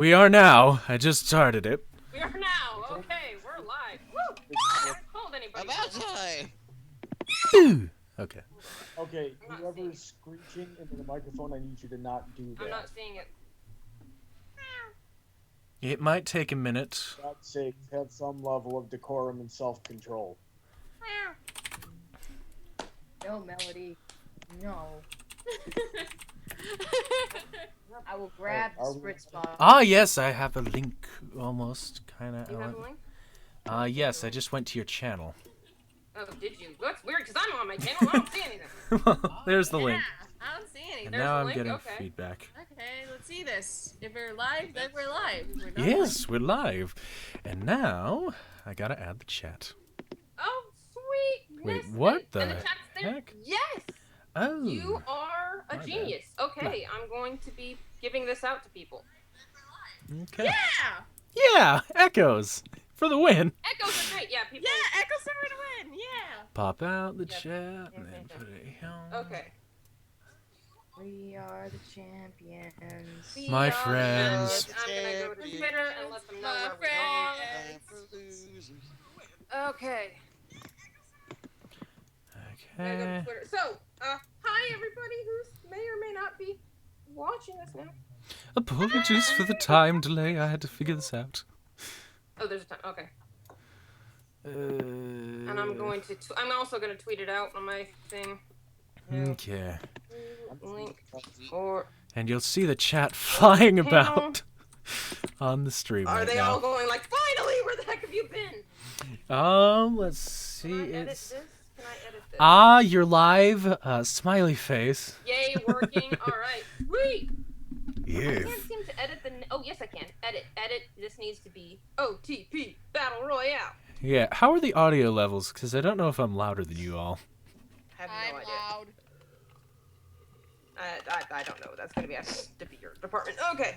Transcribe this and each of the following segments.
We are now. I just started it. We are now. Okay, we're live. Woo! I haven't called anybody. About time. Okay. Okay, I'm not whoever seeing is screeching into the microphone, I need you to not do that. I'm not seeing it. It might take a minute. For God's sake, have some level of decorum and self-control. No, Melody. No. I will grab the spritz bottle. Ah, yes, I have a link. Almost, kind of. You have a link? Yes, I just went to your channel. Oh, did you? That's weird because I'm on my channel. I don't see anything. There's the link. I don't see anything. And There's now the I'm link? getting Okay. feedback. Okay, let's see this. If we're live, then we're live. If we're not Yes, we're live. And now, I gotta add the chat. Oh, sweet. Wait, Miss what it. the And the chat's there. heck? Yes. Oh. You are a My bad. genius. Okay, I'm going to be giving this out to people. Okay. Yeah! Yeah, echoes. For the win. Echoes are great. Yeah, people. Yeah, Echo Star to win. Yeah. Pop out the Yep. chat and then put it here. Okay. We are the champions. We My are friends. good. I'm gonna go to Twitter and let them know My where we friends. Time for losers. are. Okay. I'm gonna go to Okay. Twitter. So, hi everybody who may or may not be watching this now. Apologies for the time delay. I had to figure this out. Oh, there's a time. Okay. And And I'm going to. I'm also going to tweet it out on my thing. Okay. Link or And you'll see the chat flying Panel. about on the stream are right they now. all going like, finally? Where the heck have you been? Let's see. Can I edit It's this? Can I edit this? you're live. Smiley face. Yay, working. All right. Sweet. I Yes. can't seem to edit the. Oh, yes, I can. Edit. Edit. This needs to be OTP Battle Royale. Yeah. How are the audio levels? Because I don't know if I'm louder than you all. I have I'm no idea. loud. I don't know. That's going to be your department. Okay.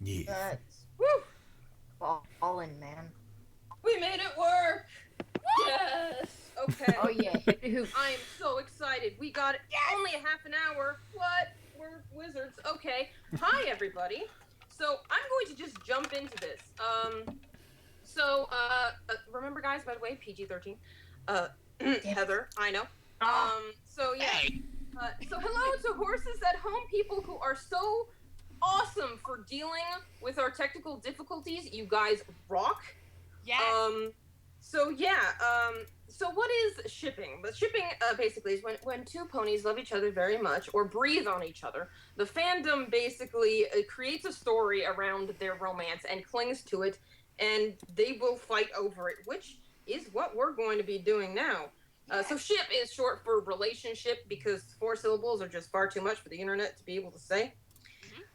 Yeah. That's Woo. fallen, man. We made it work. Yes. Okay. Oh yeah, hit the hoop. I am so excited. We got it. Only a half an hour. What? We're wizards. Okay. Hi, everybody. So I'm going to just jump into this. Remember, guys, by the way, PG-13. Heather, I know. So yeah. Hey. So hello to horses at home, people who are so awesome for dealing with our technical difficulties. You guys rock. Yes. So what is shipping? But shipping basically is when two ponies love each other very much or breathe on each other. The fandom basically creates a story around their romance and clings to it, and they will fight over it, which is what we're going to be doing now. So ship is short for relationship because 4 syllables are just far too much for the internet to be able to say.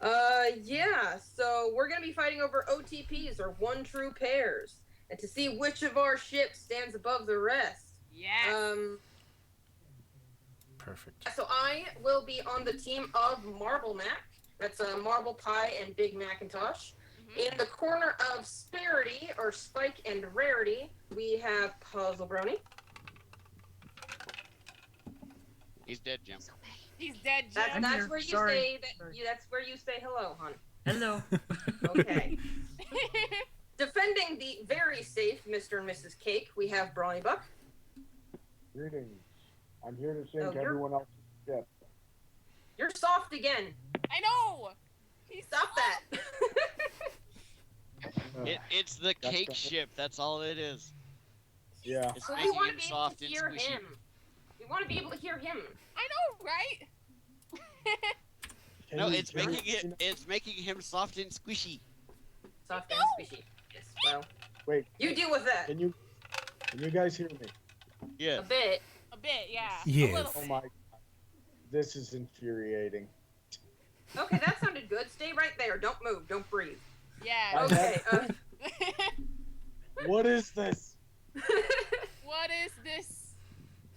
So we're going to be fighting over OTPs, or one true pairs, and to see which of our ships stands above the rest. Yes. Perfect. So I will be on the team of Marble Mac. That's Marble Pie and Big Macintosh. In the corner of Sparity, or Spike and Rarity, we have Puzzle Brony. He's dead, Jim. He's dead, Jim. That's where you say that. That's where you say hello, hon. Hello. Okay. Defending the very safe Mr. and Mrs. Cake, we have Brawny Buck. Greetings. I'm here to sink Oh, you're- everyone else's ship. You're soft again. I know. He's Stop that. It's the That's cake the- ship. That's all it is. Yeah. It's So we making want to him be able soft to and hear squishy. him. We want to be able to hear him. I know, right? Can No, you it's hear making me? it. It's making him soft and squishy. Soft and squishy. Yes. Well, Wait. you deal with that. Can you guys hear me? Yeah. A bit. A bit, yeah. Yes. A little Oh bit. my God. This is infuriating. Okay, that sounded good. Stay right there. Don't move. Don't breathe. Yeah. Okay. What is this? What is this?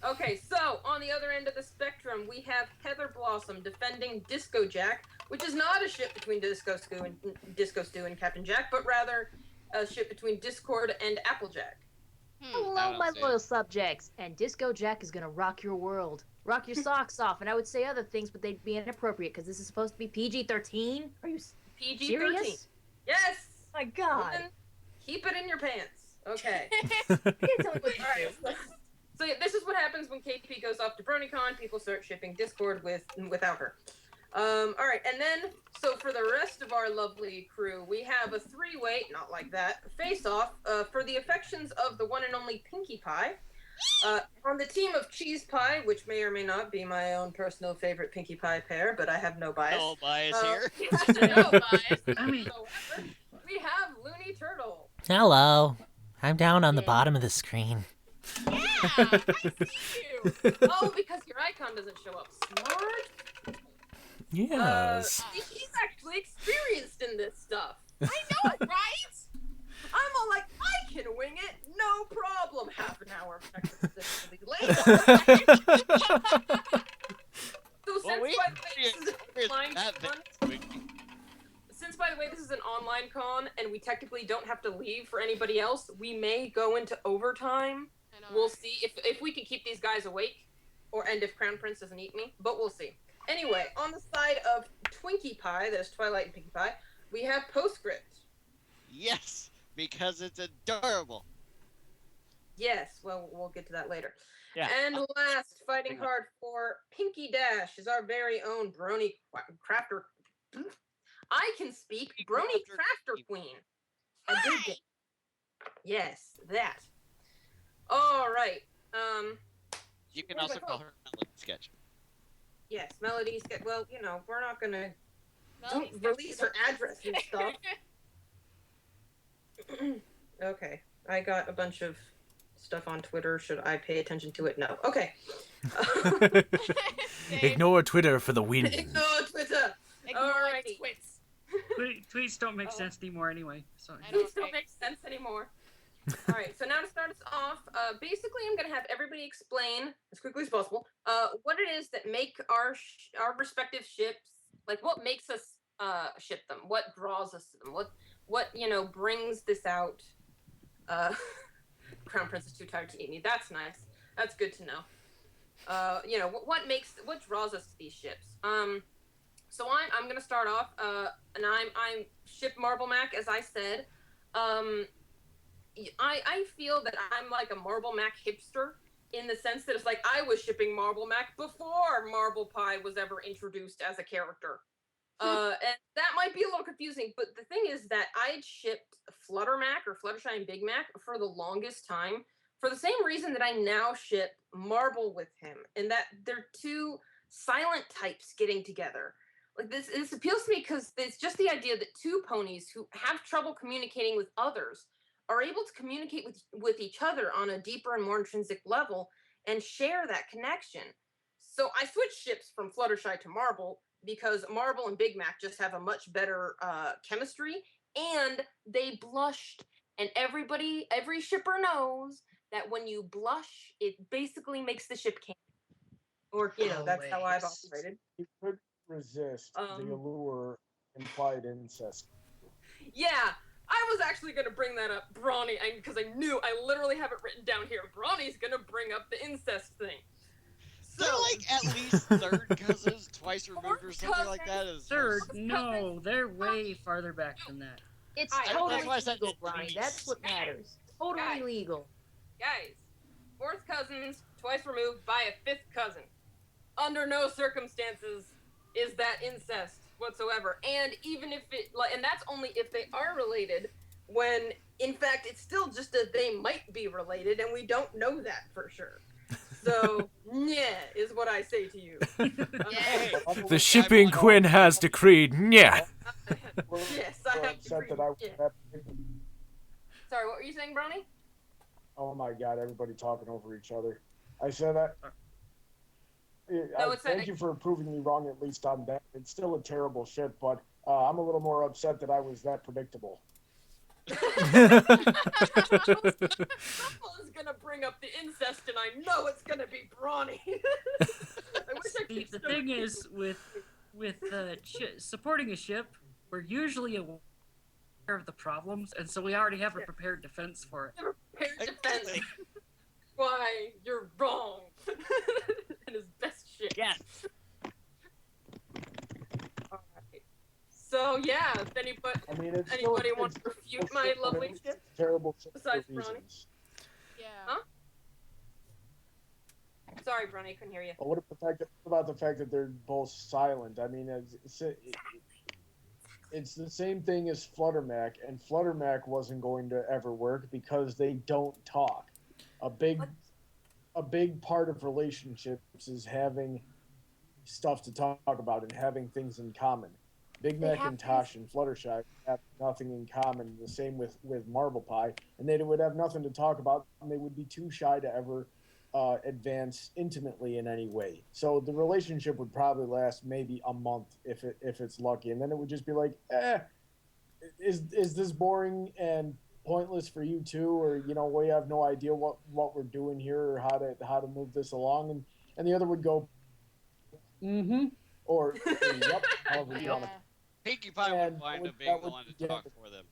Okay, so on the other end of the spectrum, we have Heather Blossom defending Disco Jack, which is not a ship between Disco Stew and Captain Jack, but rather a ship between Discord and Applejack. I Hello, don't my see loyal it. subjects. And Disco Jack is gonna rock your world. Rock your socks off. And I would say other things, but they'd be inappropriate because this is supposed to be PG-13. Are you PG-13. serious? Yes. My God. Women, keep it in your pants. Okay. You can't tell me what to Alright, do. so yeah, this is what happens when KP goes off to BronyCon. People start shipping Discord without her. Alright, and then, so for the rest of our lovely crew, we have a three-way, not like that, face-off for the affections of the one and only Pinkie Pie. On the team of Cheese Pie, which may or may not be my own personal favorite Pinkie Pie pair, but I have no bias. No bias here. No bias. I mean, However, we have Looney Turtle. Hello. I'm down on the Yeah. bottom of the screen. Yeah, I see you. Oh, because your icon doesn't show up. Smart. Yes. He's actually experienced in this stuff. I know, right? I'm all like, I can wing it, no problem. Half an hour effectively later. So Well, we since by the way this is an online con and we technically don't have to leave for anybody else, we may go into overtime. I know. We'll see if we can keep these guys awake, and if Crown Prince doesn't eat me, but we'll see. Anyway, on the side of Twinkie Pie, that is Twilight and Pinkie Pie, we have Postscript. Yes, because it's adorable. Yes, well, we'll get to that later. Yeah. And last, fighting hard for Pinkie Dash is our very own Brony Crafter. I can speak. Brony Crafter Queen. I did it. Yes, that. All right. You can Where's also my call phone? her Melody Sketch. Yes, Melody's get. Well, you know, we're not gonna Well, don't release her address and stuff. Okay, I got a bunch of stuff on Twitter. Should I pay attention to it? No. Okay. Ignore Twitter for the win. Ignore Twitter. Ignore Alrighty. twits. tweets don't make Oh. sense anymore anyway. So I know. These don't make sense anymore. All right, so now to start us off, basically I'm gonna have everybody explain as quickly as possible what it is that make our respective ships, like what makes us ship them, what draws us to them, what you know brings this out. Crown Prince is too tired to eat me. That's nice. That's good to know. You know what draws us to these ships. So I'm gonna start off, and I'm ship Marble Mac as I said. I feel that I'm like a Marble Mac hipster in the sense that it's like I was shipping Marble Mac before Marble Pie was ever introduced as a character. And that might be a little confusing, but the thing is that I'd shipped Flutter Mac or Fluttershy and Big Mac for the longest time for the same reason that I now ship Marble with him, and that they're two silent types getting together. Like this appeals to me because it's just the idea that two ponies who have trouble communicating with others are able to communicate with each other on a deeper and more intrinsic level and share that connection. So I switched ships from Fluttershy to Marble because Marble and Big Mac just have a much better chemistry, and they blushed. And every shipper knows that when you blush, it basically makes the ship canon. Or, you know, that's how I've Always. operated. You could resist the allure implied incest. Yeah, I was actually going to bring that up, Brawny, because I knew, I literally have it written down here. Brawny's going to bring up the incest thing. So, They're like at least third cousins, twice removed or something like that. third, no, they're way farther back than that. It's I- totally that's why I said legal, Brian. That's what matters. Totally Guys. legal. guys, fourth cousins, twice removed by a fifth cousin. Under no circumstances is that incest whatsoever. And even if and that's only if they are related, when in fact it's still just that they might be related and we don't know that for sure. So, yeah, is what I say to you. Yeah. The shipping Quinn has decreed. Yeah. Yes, I have upset to that I agree. was Yeah. that. Sorry, what were you saying, Brownie? Oh my god, everybody talking over each other. I said that. No, it's thank you for proving me wrong, at least on that. It's still a terrible shit, but I'm a little more upset that I was that predictable. Someone's gonna bring up the incest, and I know it's gonna be Brawny. I wish I could The still- thing is, with supporting a ship, we're usually aware of the problems, and so we already have a prepared defense for it. Prepared defense. Why you're wrong. And his best shit. Yes. Alright. So yeah, if anybody I mean, it's anybody still, wants to refute my shit, but lovely it's ship, terrible shit for besides Bronny. reasons. Yeah. Huh? Sorry, Bronny, I couldn't hear you. But what about the fact that they're both silent? I mean, it's the same thing as Fluttermack, and Fluttermack wasn't going to ever work because they don't talk. A big part of relationships is having stuff to talk about and having things in common. Big They have Macintosh and Fluttershy have nothing in common. The same with Marble Pie, and they would have nothing to talk about, and they would be too shy to ever advance intimately in any way. So the relationship would probably last maybe a month if it's lucky, and then it would just be like, is this boring and pointless for you too, or we have no idea what we're doing here or how to move this along, and the other would go, or yep, however you want to. Pinkie Pie would wind up being the one to talk for them.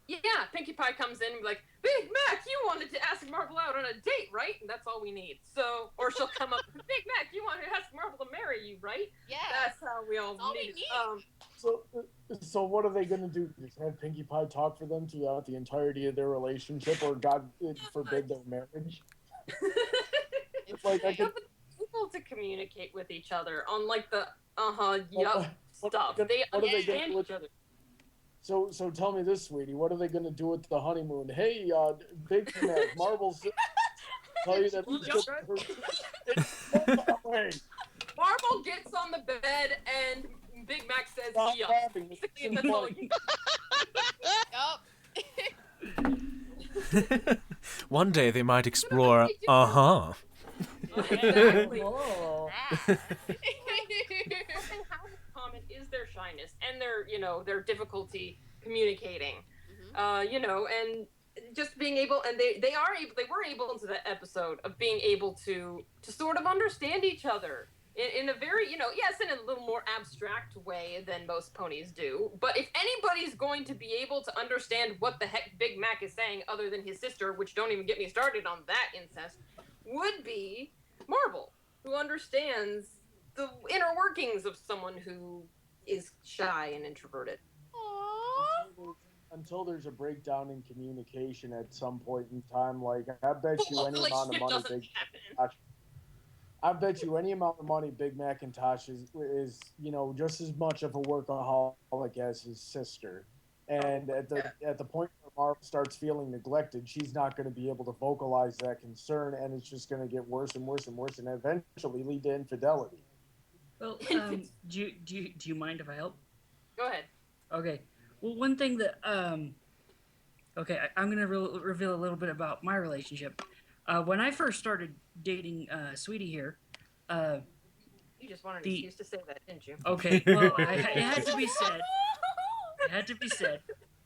Yeah, Pinkie Pie comes in and be like, Big Mac, you wanted to ask Marble out on a date, right? And that's all we need. So, or she'll come up, Big Mac, you wanted to ask Marble to marry you, right? Yeah. That's how we all That's all need. we need. So what are they going to do? Just have Pinkie Pie talk for them throughout the entirety of their relationship, or God forbid their marriage? It's like I could, people to communicate with each other on like the yup stuff. They what are they understand gonna, each other. So tell me this, sweetie. What are they going to do with the honeymoon? Hey, Big Mac, Marbles, tell you that Marble gets on the bed and Big Mac says, Stop yup. laughing. Basically, that's all you One day they might explore. Exactly. Whoa. How common is their shyness and their difficulty communicating, and just being able, and they were able into that episode of being able to sort of understand each other in a very, yes, in a little more abstract way than most ponies do. But if anybody's going to be able to understand what the heck Big Mac is saying other than his sister, which don't even get me started on that incest, would be Marble, who understands the inner workings of someone who is shy and introverted. Until there's a breakdown in communication at some point in time, like I bet you any amount of money any amount of money Big Macintosh is just as much of a workaholic as his sister. And at the point where Marvel starts feeling neglected, she's not going to be able to vocalize that concern, and it's just going to get worse and worse and worse, and eventually lead to infidelity. Well, do you mind if I help? Go ahead. Okay. Well, one thing that okay, I'm gonna reveal a little bit about my relationship. When I first started dating Sweetie here, you just wanted an excuse to say that, didn't you? Okay. Well, it had to be said. It had to be said.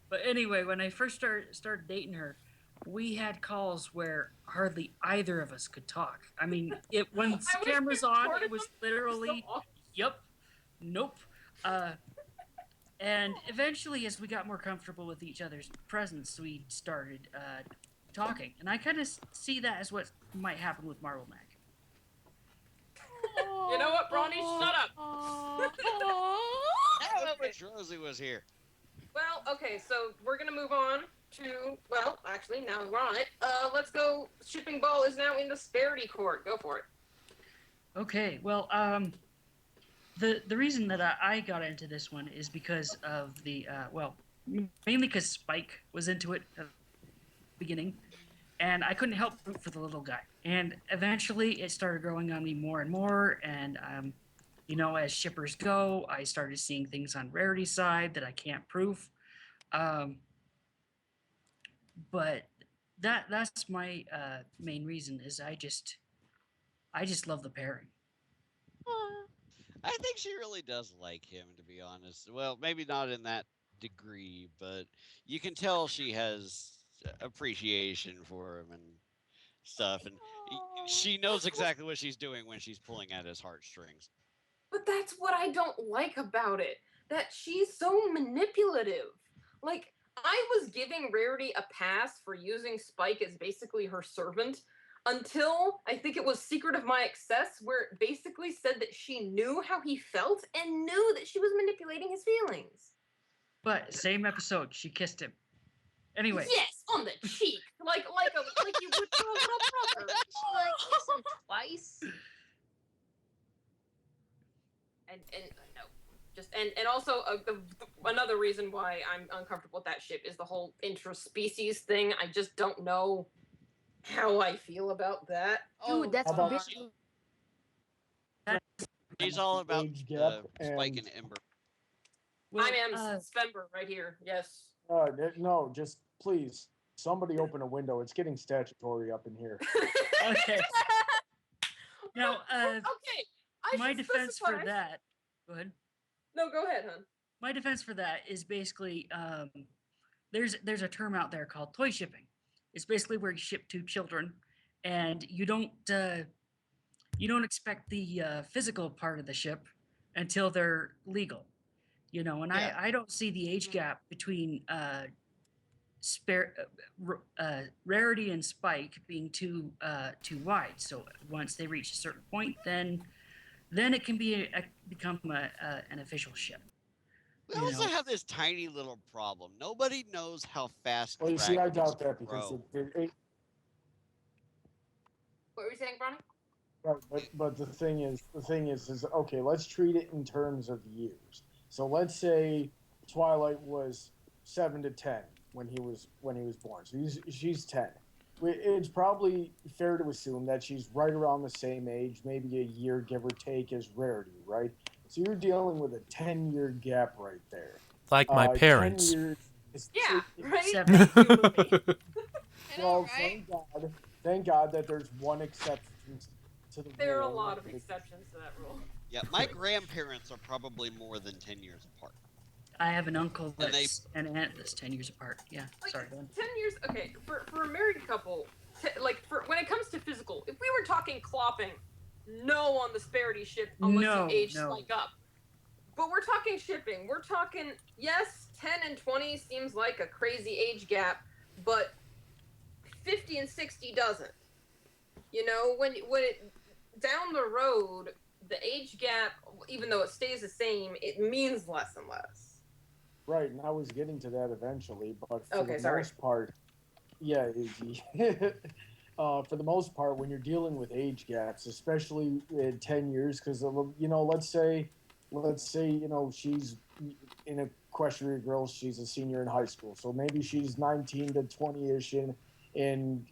But anyway, when I first started dating her, we had calls where hardly either of us could talk. I mean, when the camera's on, it was literally, yep, nope. And eventually, as we got more comfortable with each other's presence, we started talking. And I kind of see that as what might happen with Marble Mac. You know what, Bronny? Shut up. I wish Rosie was here. Well, okay, so we're gonna move on to, well, actually, now we're on it. Let's go. Shipping Ball is now in the Sparity court. Go for it. Okay, well, the reason that I got into this one is because of the, mainly because Spike was into it at the beginning, and I couldn't help root for the little guy. And eventually, it started growing on me more and more, and, as shippers go, I started seeing things on Rarity's side that I can't prove. But that's my main reason, is I just love the pairing. I think she really does like him, to be honest. Well, maybe not in that degree, but you can tell she has appreciation for him and stuff, and she knows exactly what she's doing when she's pulling at his heartstrings. But that's what I don't like about it. That she's so manipulative. Like, I was giving Rarity a pass for using Spike as basically her servant until I think it was Secret of My Excess, where it basically said that she knew how he felt and knew that she was manipulating his feelings. But same episode, she kissed him. Anyway. Yes, on the cheek, like you would to a little brother. Like kiss him twice. And no, just and also another reason why I'm uncomfortable with that ship is the whole interspecies thing. I just don't know how I feel about that. Dude, that's How about- forbidden. He's all about Age gap Spike and- and Ember. Well, I am Svember right here. Yes. No, just please, somebody open a window. It's getting statutory up in here. Okay. Now, okay. I my should defense specify. for that. Go ahead. No, go ahead, hon. My defense for that is basically there's a term out there called toy shipping. It's basically where you ship two children, and you don't expect the physical part of the ship until they're legal, you know. And Yeah. I don't see the age gap between Rarity and Spike being too wide. So once they reach a certain point, then it can become an official ship. We You also know. have this tiny little problem. Nobody knows how fast. Well, you see, I dragons doubt that because grow. What were you saying, Bronny? Right, but the thing is okay. Let's treat it in terms of years. So let's say Twilight was 7 to 10 when he was born. So she's 10. It's probably fair to assume that she's right around the same age, maybe a year give or take, as Rarity, right? So you're dealing with a 10-year gap right there. Like my 10 parents. years is- Yeah, right. Seven. Thank you, Louie. I know, Well, right? thank God that there's one exception to the There are a rule. lot of exceptions to that rule. Yeah, my grandparents are probably more than 10 years apart. I have an uncle And they- that's an aunt that's 10 years apart. Yeah, Like, sorry, go ahead. 10 years, okay, for a married couple, when it comes to physical, if we were talking clopping, no on the Sparity ship unless No, you age no. Spike up. But we're talking shipping. We're talking, yes, 10 and 20 seems like a crazy age gap, but 50 and 60 doesn't. You know, when it down the road, the age gap, even though it stays the same, it means less and less. Right, and I was getting to that eventually, but for Okay, the sorry. most part, yeah, for the most part, when you're dealing with age gaps, especially in 10 years, because let's say she's in Equestria Girls, she's a senior in high school, so maybe she's 19 to 20ish in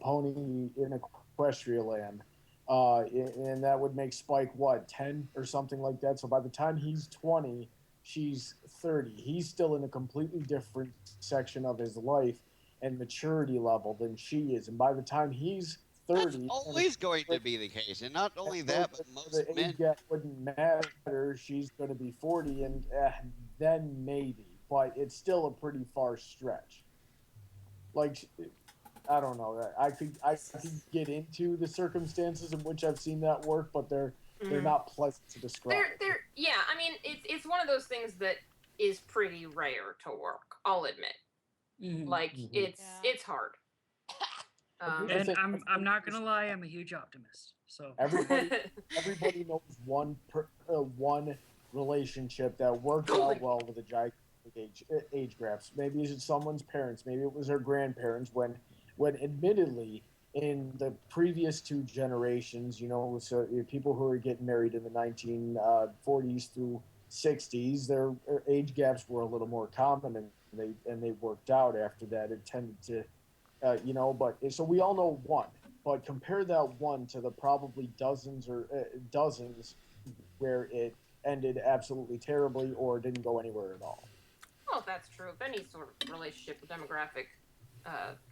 Pony in Equestria Land. And that would make Spike, what, 10 or something like that? So by the time he's 20, she's 30. He's still in a completely different section of his life and maturity level than she is. And by the time he's 30... That's always going to be the case. And not only that, but most the men... age gap wouldn't matter. She's going to be 40, and then maybe. But it's still a pretty far stretch. Like... I don't know. I could get into the circumstances in which I've seen that work, but they're not pleasant to describe. Yeah, I mean, it's one of those things that is pretty rare to work, I'll admit. Mhm. Like, Mhm. it's hard. And I'm not gonna lie, I'm a huge optimist. So Everybody knows one relationship that worked out well with a gigantic age gaps. Maybe it's someone's parents. Maybe it was their grandparents. When admittedly, in the previous two generations, so people who were getting married in the 1940s through 60s, their age gaps were a little more common, and they worked out after that. It tended to, but so we all know one. But compare that one to the probably dozens where it ended absolutely terribly or didn't go anywhere at all. Well, that's true of any sort of relationship with demographic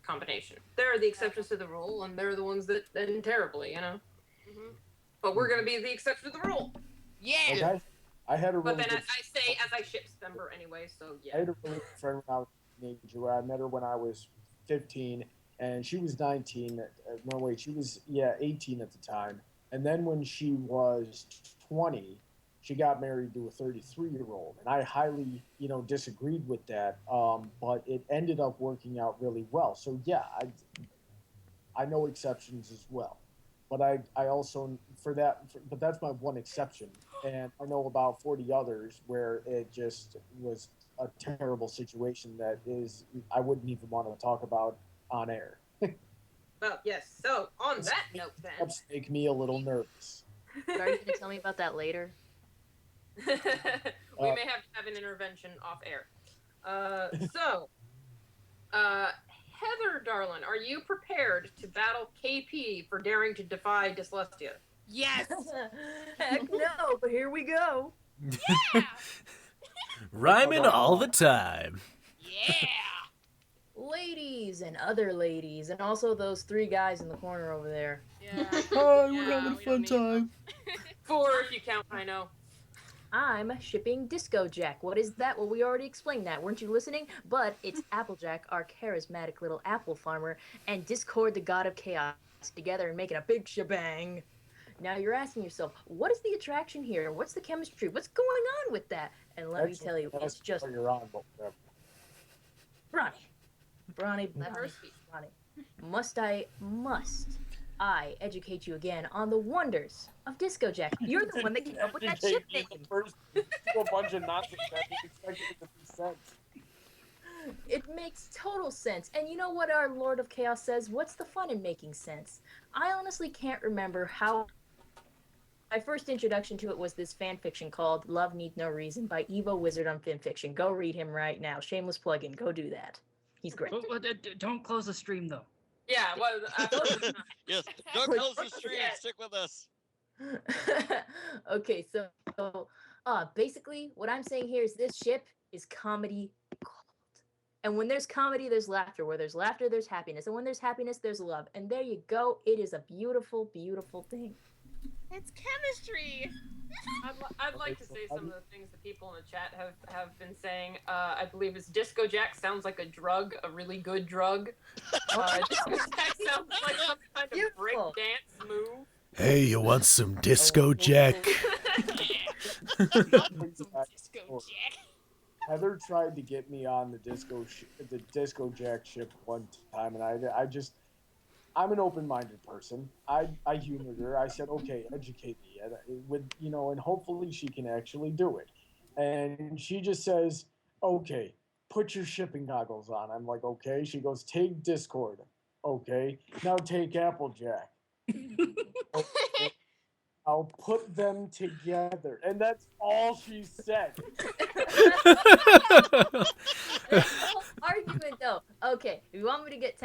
combination. They're the exceptions to the rule, and they're the ones that end terribly, Mm-hmm. But we're going to be the exception to the rule. Yeah. Okay? I had a really But then good, I say as I ship September anyway, so I yeah. had a really good friend when I was a teenager. Where I met her when I was 15, and she was 19. No, wait, she was 18 at the time. And then when she was 20, she got married to a 33-year-old, and I highly, disagreed with that. But it ended up working out really well. So yeah, I know exceptions as well, but I also but that's my one exception, and I know about 40 others where it just was a terrible situation that is I wouldn't even want to talk about on air. Well, yes. So on that note, then, Make me a little nervous. But are you going to tell me about that later? we may have to have an intervention off air. Heather, darling, are you prepared to battle KP for daring to defy dyslexia? Yes. Heck no, but here we go. Yeah. Rhyming all the time. Yeah. Ladies and other ladies, and also those three guys in the corner over there. Yeah. Hi, we're Yeah, having a we don't fun need them. time. 4 if you count, I know. I'm shipping Disco Jack. What is that? Well, we already explained that. Weren't you listening? But it's Applejack, our charismatic little apple farmer, and Discord, the god of chaos, together and making a big shebang. Now you're asking yourself, what is the attraction here? What's the chemistry? What's going on with that? And let me tell you, it's just you're on, but whatever. Bronny, Let her speak. must I educate you again on the wonders of Disco Jack? You're the one that came up with that ship name. First, a bunch of nonsense that you expected it to make sense. It makes total sense. And you know what our Lord of Chaos says? What's the fun in making sense? I honestly can't remember how. My first introduction to it was this fan fiction called Love Needs No Reason by Evo Wizard on FinFiction. Go read him right now. Shameless plug-in. Go do that. He's great. Don't close the stream though. Yeah, well, Yes, don't close the stream. Stick with us. Okay, so basically what I'm saying here is this ship is comedy gold. And when there's comedy, there's laughter. Where there's laughter, there's happiness. And when there's happiness, there's love. And there you go. It is a beautiful, beautiful thing. It's chemistry. I'd like to say some of the things that people in the chat have been saying. I believe it's Disco Jack sounds like a drug, a really good drug. Disco Jack sounds like some kind of break dance move. Hey, you want some Disco Jack? Disco Jack. Heather tried to get me on the Disco Jack ship one time, and I'm an open-minded person. I humored her. I said, "Okay, educate me," and hopefully she can actually do it. And she just says, "Okay, put your shipping goggles on." I'm like, "Okay." She goes, "Take Discord." Okay, now take Applejack. Okay. I'll put them together, and that's all she said. There's no argument though. Okay, if you want me to get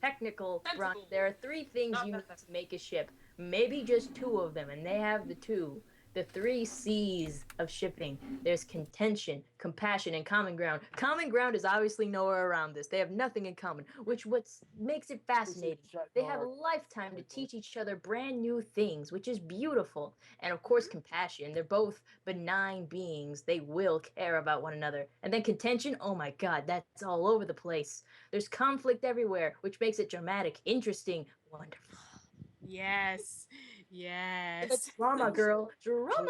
technical, Ron, there are 3 things you need to make a ship. Maybe just 2 of them, and they have the 3 C's of shipping. There's contention, compassion, and common ground. Common ground is obviously nowhere around this. They have nothing in common, which makes it fascinating. They have a lifetime to teach each other brand new things, which is beautiful. And of course, compassion. They're both benign beings. They will care about one another. And then contention, oh my god, that's all over the place. There's conflict everywhere, which makes it dramatic, interesting, wonderful. Yes. Yes. It's drama, girl. Drama.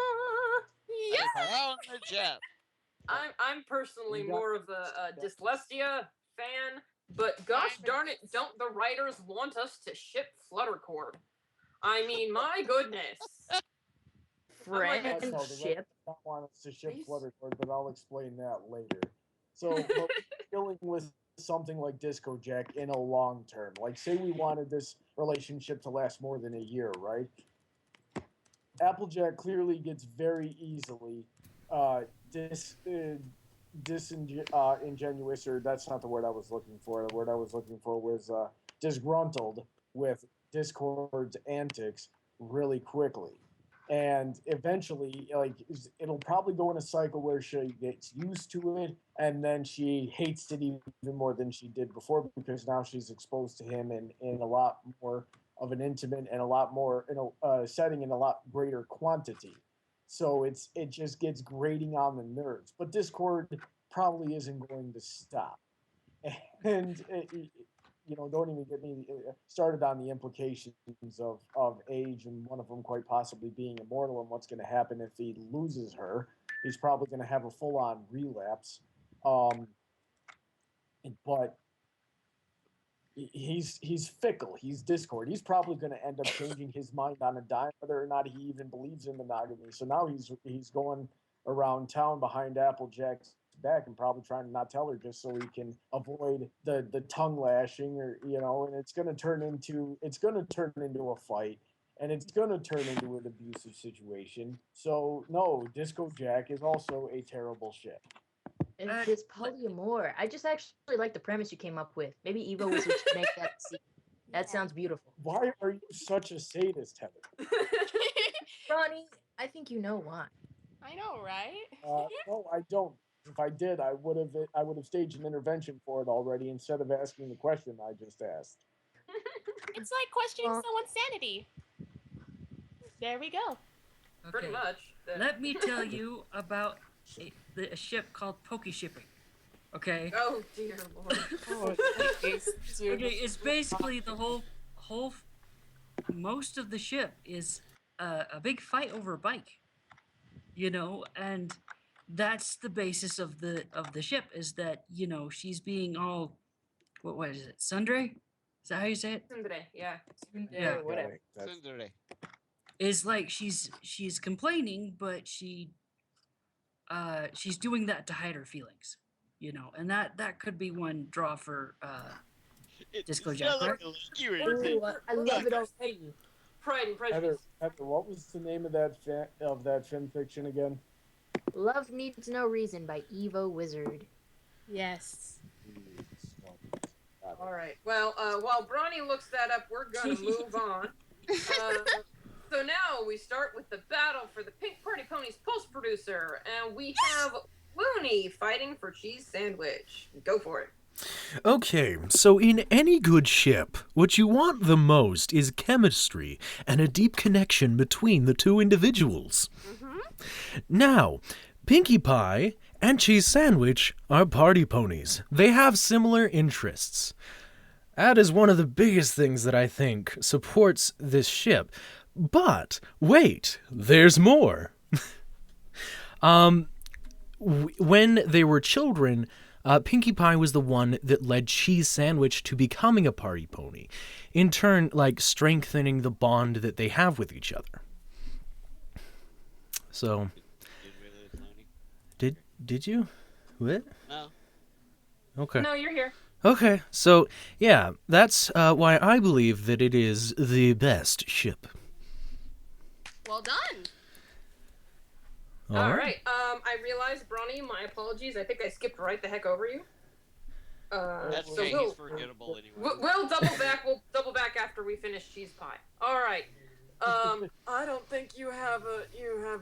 Yeah. I'm personally more of a dyslexia fan, but gosh darn it, don't the writers want us to ship Fluttercord? I mean, my goodness. Friendship. I don't want us to ship Fluttercord, but I'll explain that later. So, we're dealing with something like Disco Jack in a long term. Like, say we wanted this relationship to last more than a year, right? Applejack clearly gets very easily disingenuous, or that's not the word I was looking for. The word I was looking for was disgruntled with Discord's antics really quickly. And eventually, like, it'll probably go in a cycle where she gets used to it, and then she hates it even more than she did before, because now she's exposed to him in a lot more of an intimate and a lot more setting in a lot greater quantity. So it just gets grating on the nerves. But Discord probably isn't going to stop. And don't even get me started on the implications of age, and one of them quite possibly being immortal, and what's going to happen if he loses her. He's probably going to have a full-on relapse. But he's fickle. He's Discord. He's probably going to end up changing his mind on a dime, whether or not he even believes in monogamy. So now he's going around town behind Applejack's back and probably trying to not tell her just so he can avoid the tongue lashing, or and it's going to turn into a fight, and it's going to turn into an abusive situation. So no, Disco Jack is also a terrible shit. It's just polyamore. I just actually like the premise you came up with. Maybe Evo was just make that scene. That sounds beautiful. Why are you such a sadist, Heather? Ronnie, I think you know why. I know, right? No, I don't. If I did, I would have staged an intervention for it already instead of asking the question I just asked. It's like questioning Well- someone's sanity. There we go. Pretty much. Let me tell you about a ship called Poke Shipping. Okay. Oh dear lord. Okay, it's basically the whole most of the ship is a big fight over a bike. And that's the basis of the ship, is that she's being all what is it, Sundre? Is that how you say it? Today, yeah. Yeah. Whatever. Tsundere. Is like she's complaining, but she's doing that to hide her feelings, and that could be one draw for Disco Jack, right? Ooh, I love it already. Pride and Prejudice. Heather, what was the name of that fan fiction again? Love Needs No Reason by Evo Wizard. Yes. All right. Well, while Bronny looks that up, we're gonna move on. So now we start with the battle for the Pink Party Ponies post producer, and we have Looney fighting for Cheese Sandwich. Go for it. Okay, so in any good ship, what you want the most is chemistry and a deep connection between the two individuals. Now, Pinkie Pie and Cheese Sandwich are party ponies. They have similar interests. That is one of the biggest things that I think supports this ship. But, wait, there's more. When they were children, Pinkie Pie was the one that led Cheese Sandwich to becoming a party pony, in turn, strengthening the bond that they have with each other. So, did you? What? No. Okay. No, you're here. Okay, so, yeah, that's why I believe that it is the best ship. Well done. All right. I realized, Bronny, my apologies. I think I skipped right the heck over you. That's so okay. He's forgettable anyway. We'll double back. We'll double back after we finish Cheese Pie. All right. I don't think you have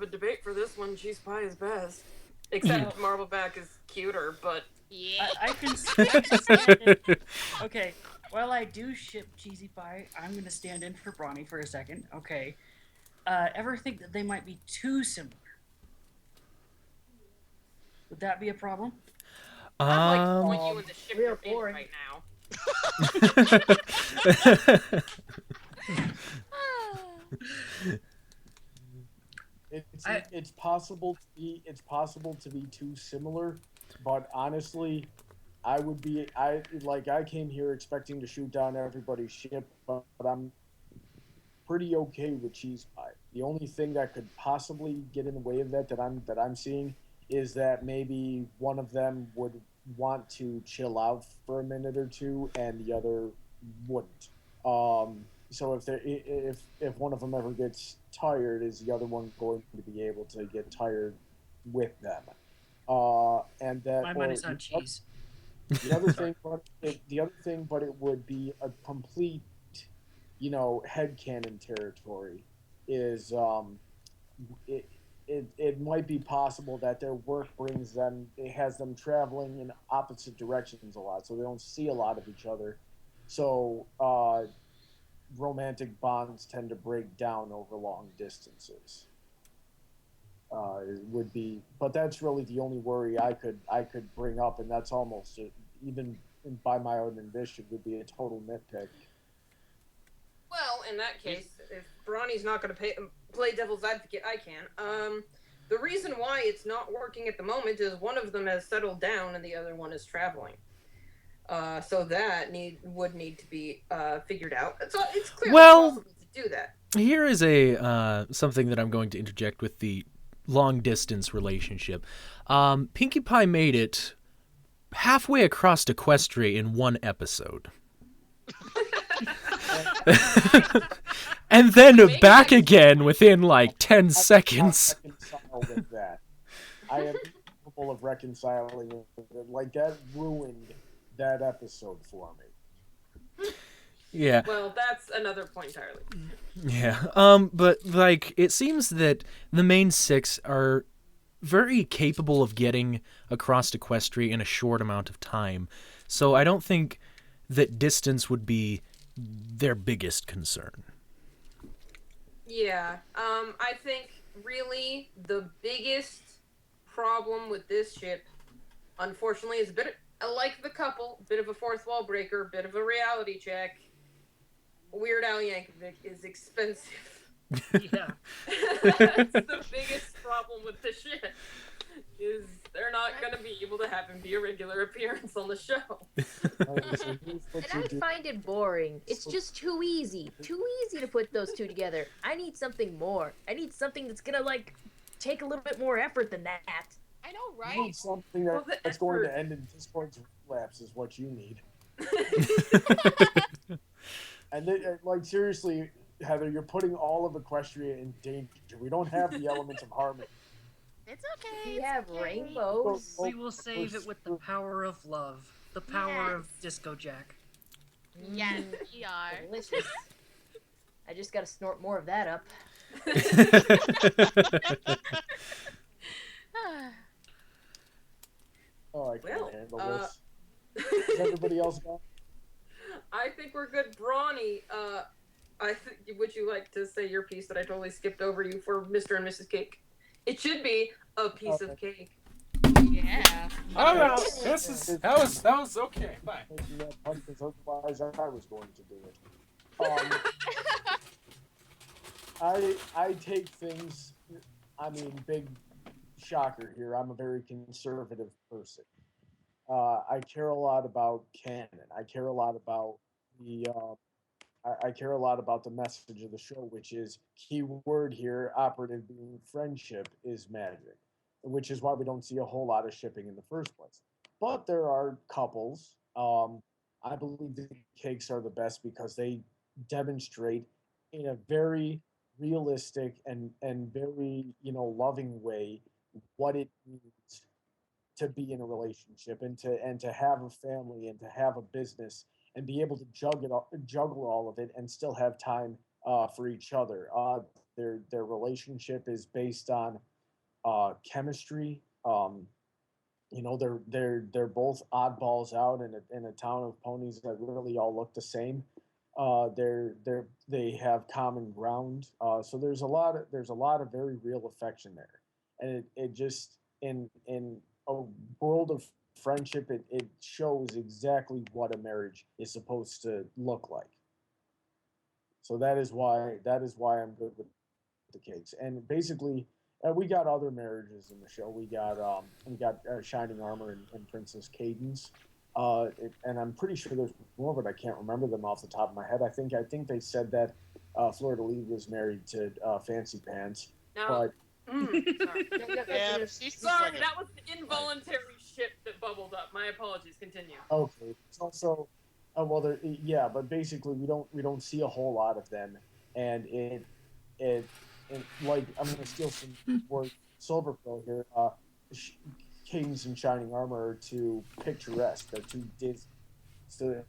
a debate for this one. Cheese Pie is best. Except Marbleback is cuter, but Yeah. I can stand in. Okay, while I do ship Cheesy Pie, I'm gonna stand in for Bronny for a second. Okay. Ever think that they might be too similar? Would that be a problem? I'd like to point you in the ship real you're in boring. right now. It's possible to be too similar, but honestly, I came here expecting to shoot down everybody's ship, but I'm pretty okay with Cheese Pie. The only thing that could possibly get in the way of that I'm seeing is that maybe one of them would want to chill out for a minute or two, and the other wouldn't. So if one of them ever gets tired, is the other one going to be able to get tired with them? And that My money's on cheese. The other thing, but it would be a complete, headcanon territory. Is it might be possible that their work has them traveling in opposite directions a lot, so they don't see a lot of each other. So romantic bonds tend to break down over long distances. It would be, but that's really the only worry I could bring up, and that's almost even by my own admission would be a total nitpick. Well, in that case, if Bronny's not going to play devil's advocate, I can. The reason why it's not working at the moment is one of them has settled down and the other one is traveling. So that would need to be figured out. So it's clearly Well, possible to do that. here is a something that I'm going to interject with the long distance relationship. Pinkie Pie made it halfway across Equestria in one episode. And then back again within like 10 seconds. I reconcile with that. I am capable of reconciling with it. Like, that ruined that episode for me. Yeah. Well, that's another point entirely. Yeah. But like it seems that the main six are very capable of getting across Equestria in a short amount of time. So I don't think that distance would be their biggest concern. Yeah. I think really the biggest problem with this ship, unfortunately, is a bit like the couple, bit of a fourth wall breaker, bit of a reality check. Weird Al Yankovic is expensive. Yeah. That's the biggest problem with the ship. Is they're not going to be able to have him be a regular appearance on the show. And I find it boring. It's just too easy. Too easy to put those two together. I need something more. I need something that's gonna like take a little bit more effort than that. I know, You right? need something that's going to end in Discord's relapse is what you need. And like, seriously, Heather, you're putting all of Equestria in danger. We don't have the elements of harmony. It's okay. We it's have okay. rainbows. We will save it with the power of love. The power of Disco Jack. Yes, we are. Delicious. I just gotta snort more of that up. Oh, I can't Well, handle this. Is everybody else gone? I think we're good. Brawny, would you like to say your piece that I totally skipped over you for Mr. and Mrs. Cake? It should be a piece of cake. Yeah. Oh no, that was okay. Fine. Because otherwise I was going to do it. I take things. I mean, big shocker here. I'm a very conservative person. I care a lot about canon. I care a lot about the. I care a lot about the message of the show, which is key word here, operative being friendship is magic, which is why we don't see a whole lot of shipping in the first place. But there are couples. I believe the cakes are the best because they demonstrate in a very realistic and very loving way what it means to be in a relationship and to have a family and to have a business and be able to juggle all of it and still have time for each other. Their relationship is based on chemistry. They're both oddballs out in a town of ponies that really all look the same. They have common ground. So there's a lot of very real affection there, and it just in a world of friendship, it shows exactly what a marriage is supposed to look like. So that is why I'm good with the cakes. And basically, we got other marriages in the show. We got Shining Armor and Princess Cadence. And I'm pretty sure there's more, but I can't remember them off the top of my head. I think they said that Fleur de Lis was married to Fancy Pants. No. But Sorry. Yeah, she's Sorry, that was the involuntary ship that bubbled up. My apologies. Continue. okay, so but basically we don't see a whole lot of them, and it like I'm gonna steal some word Silver Pearl here. Cadence and Shining Armor are too picturesque. They're too Disney. So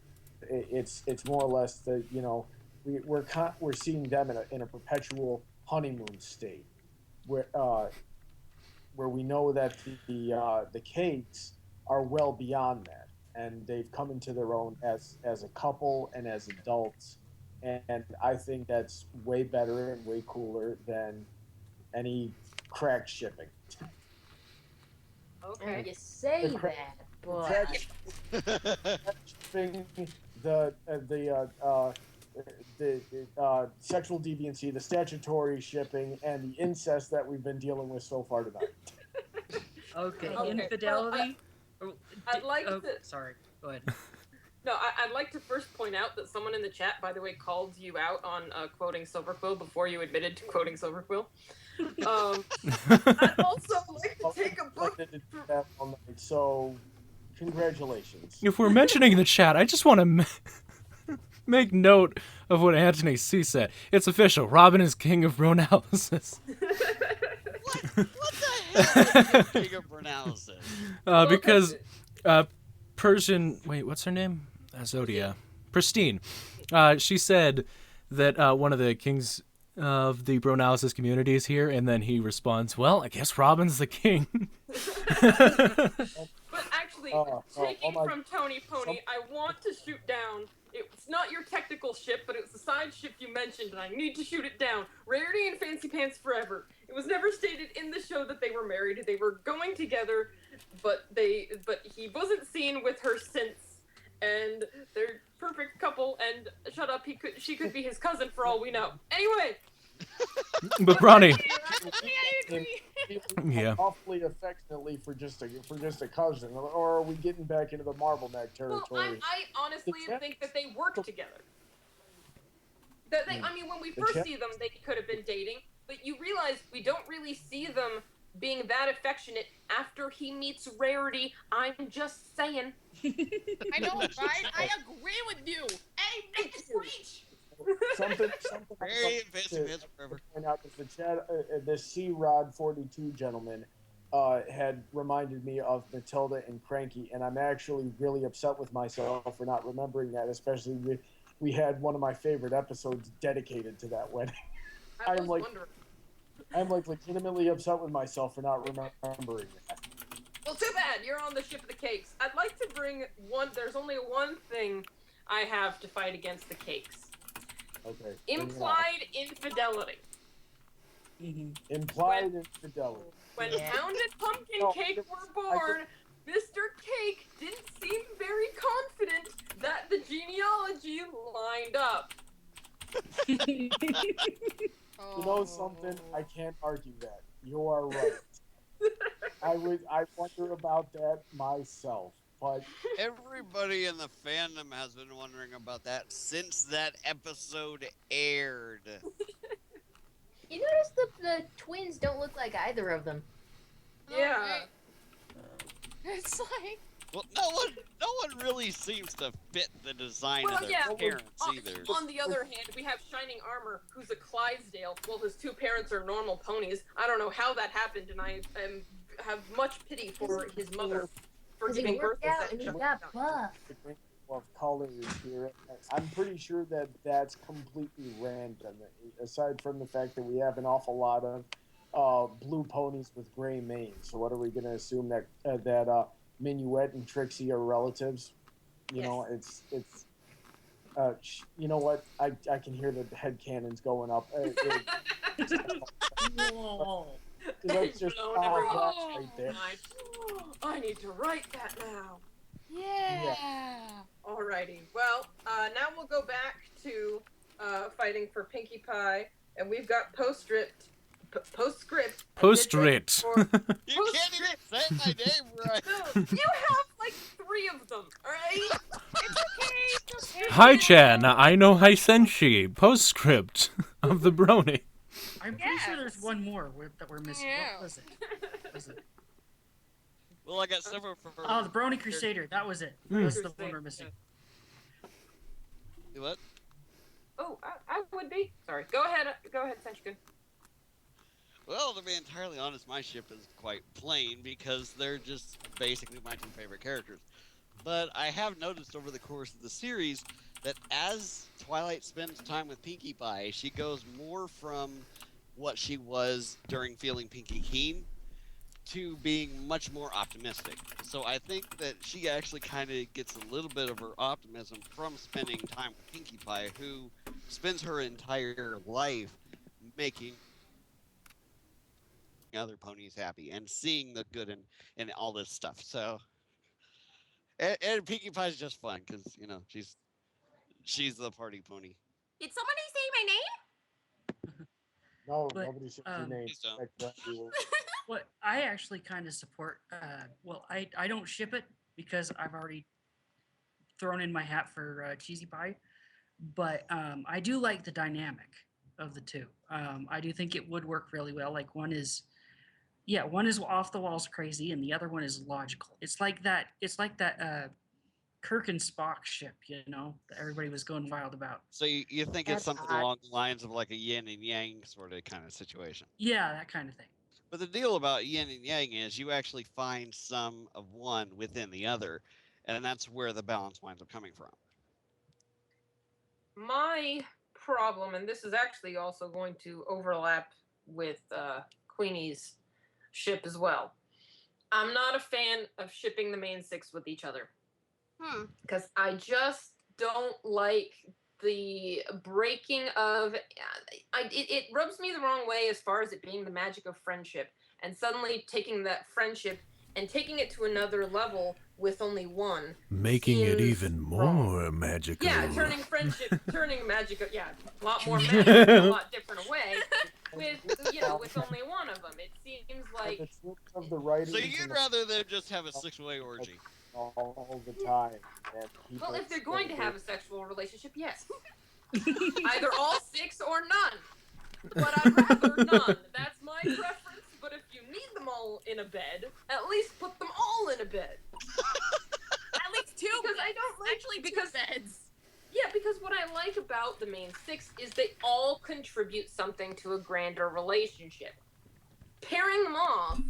it's more or less that we're seeing them in a perpetual honeymoon state, where we know that the cakes are well beyond that, and they've come into their own as a couple and as adults, and I think that's way better and way cooler than any crack shipping. Okay. You say The cra- that, but Crack shipping, the sexual deviancy, the statutory shipping, and the incest that we've been dealing with so far tonight. Okay, Okay, infidelity. I'd like to. Sorry, go ahead. No, I'd like to first point out that someone in the chat, by the way, called you out on quoting Silverquill before you admitted to quoting Silverquill. I'd also like to take a book. So, congratulations. If we're mentioning the chat, I just want to make note of what Anthony C said. It's official. Robin is king of bronalysis. What the hell is king of bronalysis? Because Persian... Wait, what's her name? Zodia. Pristine. She said that one of the kings of the bronalysis community is here, and then he responds, well, I guess Robin's the king. But actually, taking from Tony Pony, I want to shoot down. It's not your technical ship, but it's the side ship you mentioned, and I need to shoot it down. Rarity and Fancy Pants Forever. It was never stated in the show that they were married. They were going together, but he wasn't seen with her since, and they're perfect couple. And shut up, she could be his cousin for all we know. Anyway. But Bronny. Yeah. Awfully affectionately for just a cousin, or are we getting back into the Marble Neck territory? Well, I honestly think that they work together. That they, I mean, when we first see them, they could have been dating, but you realize we don't really see them being that affectionate after he meets Rarity. I'm just saying. I know, right? I agree with you. Hey, make it preach. Something very invasive. Point out that the chat, the C Rod 42 gentleman, had reminded me of Matilda and Cranky, and I'm actually really upset with myself for not remembering that. Especially we had one of my favorite episodes dedicated to that wedding. I'm like legitimately upset with myself for not remembering that. Well, too bad. You're on the ship of the cakes. I'd like to bring one. There's only one thing I have to fight against the cakes. Okay. Implied infidelity. Implied infidelity. When Pound and Pumpkin Cake were born, Mr. Cake didn't seem very confident that the genealogy lined up. You know something? I can't argue that. You are right. I wonder about that myself. But everybody in the fandom has been wondering about that since that episode aired. You notice the twins don't look like either of them. Yeah. It's like... Well, no one really seems to fit the design of their parents either. On the other hand, we have Shining Armor, who's a Clydesdale. Well, his two parents are normal ponies. I don't know how that happened, and I have much pity for his mother. He worked out and he got buff. Of colors here. I'm pretty sure that that's completely random. Aside from the fact that we have an awful lot of blue ponies with gray manes. So what are we going to assume that Minuet and Trixie are relatives? You know, it's. You know what? I can hear the head cannons going up. Let's just right there. I need to write that now. Yeah. Alrighty. Well, now we'll go back to fighting for Pinkie Pie, and we've got postscript. You can't even say my name right. No, you have like 3 of them, alright? It's okay. Hi, Chan. I know Hisenshi. Postscript of the Brony. I'm pretty sure there's one more that we're missing. Yeah. What was it? Well, I got several for... Oh, the Brony Crusader. That was it. That's the one we're missing. What? Oh, I would be. Sorry. Go ahead, Senshkun. Well, to be entirely honest, my ship is quite plain because they're just basically my 2 favorite characters. But I have noticed over the course of the series that as Twilight spends time with Pinkie Pie, she goes more from what she was during feeling Pinkie Keen to being much more optimistic. So I think that she actually kind of gets a little bit of her optimism from spending time with Pinkie Pie, who spends her entire life making other ponies happy and seeing the good in all this stuff. So, and Pinkie Pie is just fun because she's the party pony. Did somebody say my name? No, But, nobody said your name. What I actually kind of support. Well, I don't ship it because I've already thrown in my hat for Cheesy Pie, but I do like the dynamic of the two. I do think it would work really well. Like one is off the walls crazy, and the other one is logical. It's like that. Kirk and Spock ship, that everybody was going wild about. So you think it's That's something odd. along the lines of like a yin and yang sort of kind of situation. Yeah, that kind of thing. But the deal about yin and yang is you actually find some of one within the other, and that's where the balance winds up coming from. My problem, and this is actually also going to overlap with Queenie's ship as well. I'm not a fan of shipping the main six with each other. Because I just don't like the breaking of. It rubs me the wrong way as far as it being the magic of friendship, and suddenly taking that friendship and taking it to another level with only one. Making it seems even wrong. more magical. Yeah, turning magic. Yeah, a lot more magic, in a lot different way. With only one of them, it seems like. The truth of the writers So and you'd the- rather them just have a six-way orgy? all the time. And people Well, if they're say going to they- have a sexual relationship, yes. Either all six or none. But I'd rather none. That's my preference. But if you need them all in a bed, at least put them all in a bed. At least two. Because I don't like Actually, because two beds. yeah, because what I like about the main six is they all contribute something to a grander relationship. Pairing them off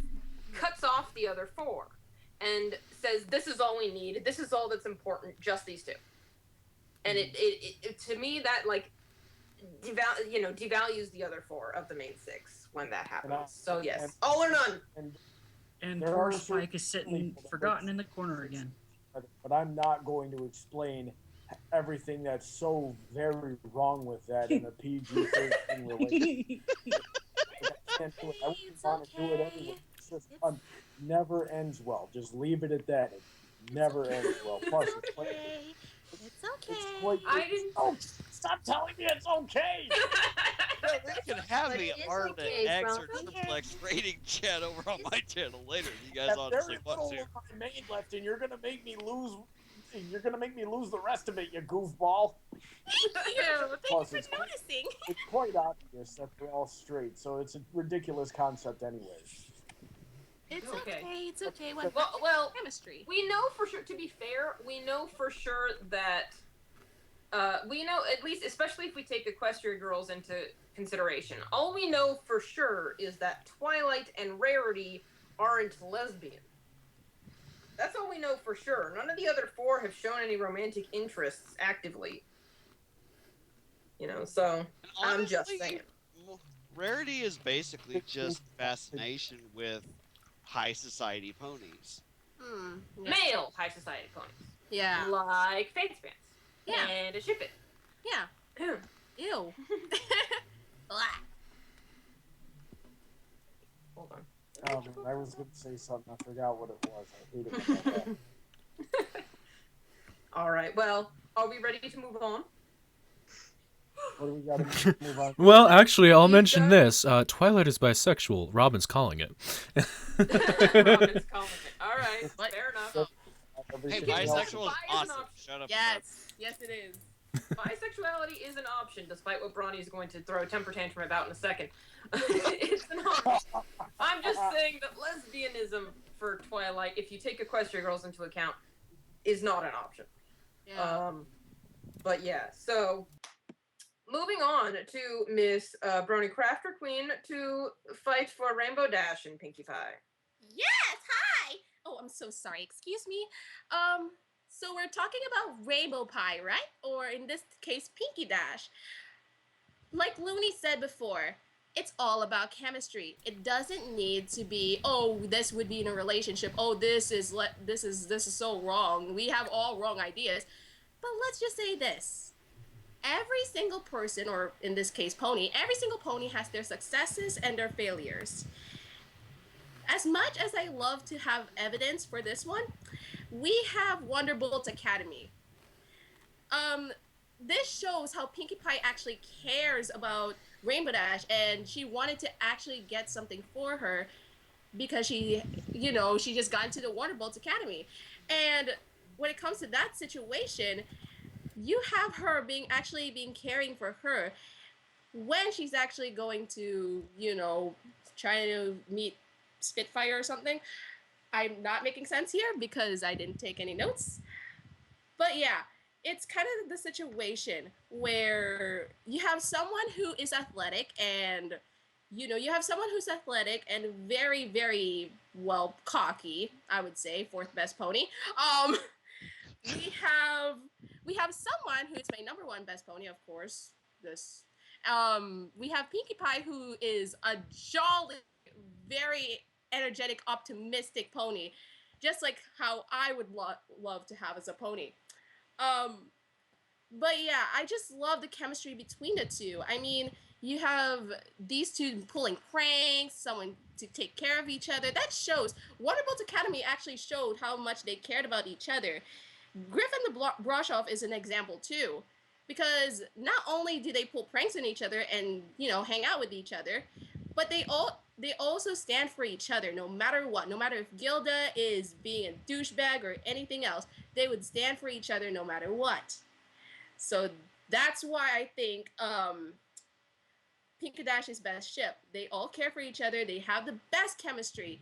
cuts off the other four and says this is all we need. This is all that's important. Just these two. And it to me that like devalues the other four of the main six when that happens. So yes, all or none. And There poor are certain Spike is sitting people that forgotten like- in the corner again. But I'm not going to explain everything that's so very wrong with that in a PG-13 relationship. I can't do it. I wouldn't want to do it anyway. It's just never ends well. Just leave it at that. It never ends well. Plus, it's quite, I didn't. Oh, stop telling me it's okay. We can have But the it is R okay, to X or Ralphie. triplex rating chat over on my channel later. If you guys If there honestly is want no to. my main left, and you're gonna make me lose. You're gonna make me lose the rest of it, you goofball. Thank you. Plus, Thank you for noticing. It's quite obvious that they're all straight, so it's a ridiculous concept, anyways. It's Okay. okay. It's okay. What Well, chemistry? we know for sure. To be fair, we know for sure that we know at least, especially if we take Equestria Girls into consideration. All we know for sure is that Twilight and Rarity aren't lesbian. That's all we know for sure. None of the other four have shown any romantic interests actively. So I'm just Honestly, saying. Rarity is basically just fascination with high society ponies. Male high society ponies. Yeah. Like Face Pants. Yeah. And a Ship It. Yeah. Ew. Blah. Hold on. I was going to say something. I forgot what it was. I hate it when that happens. All right. Well, are we ready to move on? What do we got to move on? Well, actually, I'll We mention got- this. Twilight is bisexual. Robin's calling it. Robin's calling it. All right. What? Fair enough. Hey, Everything else- bisexual is Bi is an awesome. option. Shut up. Yes. Yes, it is. Bisexuality is an option, despite what Bronny is going to throw a temper tantrum about in a second. It's an option. I'm just saying that lesbianism for Twilight, if you take Equestria Girls into account, is not an option. Yeah. But yeah, so moving on to Miss Brony Crafter Queen to fight for Rainbow Dash and Pinkie Pie. Yes. Hi. Oh, I'm so sorry. Excuse me. So we're talking about Rainbow Pie, right? Or in this case, Pinkie Dash. Like Looney said before, it's all about chemistry. It doesn't need to be, oh, this would be in a relationship. Oh, this is so wrong. We have all wrong ideas. But let's just say this. Every single person, or in this case, pony, every single pony has their successes and their failures. As much as I love to have evidence for this one, we have Wonderbolt Academy. This shows how Pinkie Pie actually cares about Rainbow Dash, and she wanted to actually get something for her because she just got into the Wonderbolt Academy. And when it comes to that situation, you have her being caring for her when she's actually going to, try to meet Spitfire or something. I'm not making sense here because I didn't take any notes. But yeah, it's kind of the situation where you have someone who is athletic and you have someone who's athletic and very, very well cocky, I would say, fourth best pony. We have someone who's my number one best pony, of course. This we have Pinkie Pie, who is a jolly, very energetic, optimistic pony, just like how I would love to have as a pony. But yeah, I just love the chemistry between the two. I mean, you have these two pulling pranks, someone to take care of each other. That shows. Wonderbolt Academy actually showed how much they cared about each other. Griffin the Brush-Off is an example too, because not only do they pull pranks on each other and hang out with each other, but they also stand for each other no matter what. No matter if Gilda is being a douchebag or anything else, they would stand for each other no matter what. So that's why I think Pinkie Dash is best ship. They all care for each other. They have the best chemistry.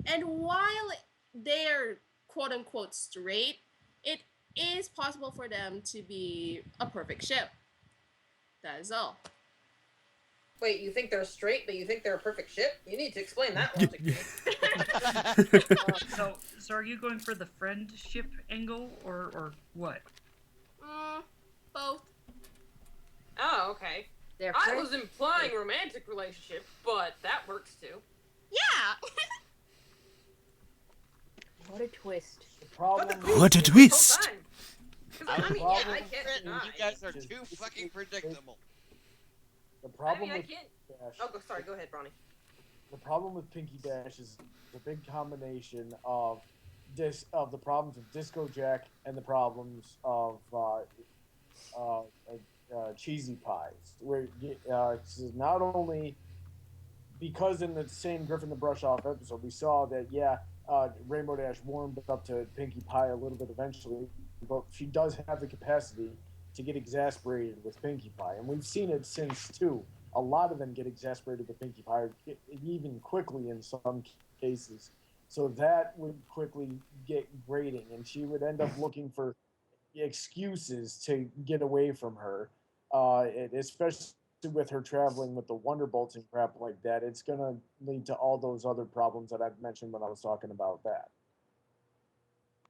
And while they're quote unquote straight, it is possible for them to be a perfect ship. That is all. Wait, you think they're straight, but you think they're a perfect ship? You need to explain that logic to me. So are you going for the friendship angle or what? Both. Oh, okay. I was implying romantic relationship, but that works too. Yeah. What a twist. What a twist! I mean, yeah, I can't deny. You guys are too fucking predictable. The problem I with can't. Dash, Oh, sorry. Go ahead, Bronny. the problem with Pinkie Dash is the big combination of the problems of Disco Jack and the problems of cheesy pies. Where not only because in the same Griffin the Brush Off episode we saw that Rainbow Dash warmed up to Pinkie Pie a little bit eventually, but she does have the capacity to get exasperated with Pinkie Pie, and we've seen it since too. A lot of them get exasperated with Pinkie Pie, even quickly in some cases. So that would quickly get grating, and she would end up looking for excuses to get away from her, especially with her traveling with the Wonderbolts and crap like that. It's going to lead to all those other problems that I've mentioned when I was talking about that.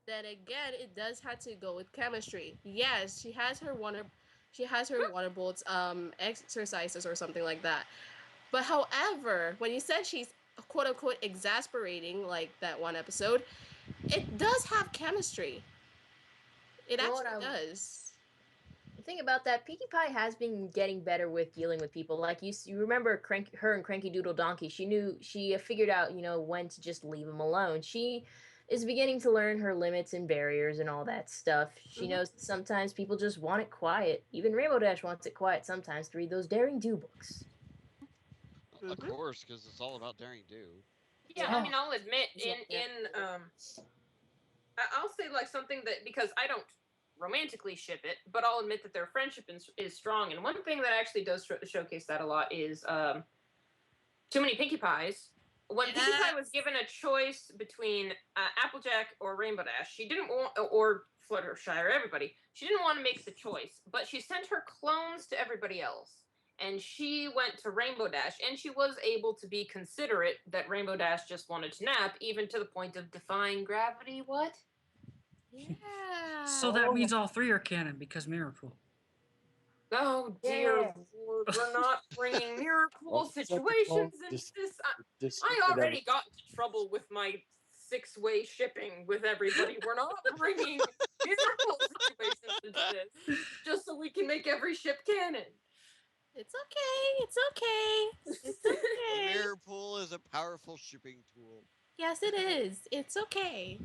Then again, it does have to go with chemistry. Yes, she has her Wonderbolts exercises or something like that. But however, when you said she's quote unquote exasperating, like that one episode, it does have chemistry. It actually does. The thing about that, Pinkie Pie has been getting better with dealing with people. Like you remember her and Cranky Doodle Donkey. She figured out, when to just leave him alone. She is beginning to learn her limits and barriers and all that stuff. She knows that sometimes people just want it quiet. Even Rainbow Dash wants it quiet sometimes to read those Daring Do books. Of course, because it's all about Daring Do. Yeah, I mean, I'll admit I'll say like something that, because I don't romantically ship it, but I'll admit that their friendship is strong. And one thing that actually does showcase that a lot is Too Many Pinkie Pies. When Pinkie Pie was given a choice between Applejack or Rainbow Dash, she didn't want, or Fluttershy or everybody, she didn't want to make the choice, but she sent her clones to everybody else. And she went to Rainbow Dash, and she was able to be considerate that Rainbow Dash just wanted to nap, even to the point of defying gravity. What? Yeah. So that means all three are canon because Miracle. Oh dear Lord, we're not bringing miracle situations into this. I already got into trouble with my 6-way shipping with everybody. We're not bringing miracle situations into this just so we can make every ship canon. It's okay. It's okay. It's okay. The mirror pool is a powerful shipping tool. Yes, it is. It's okay.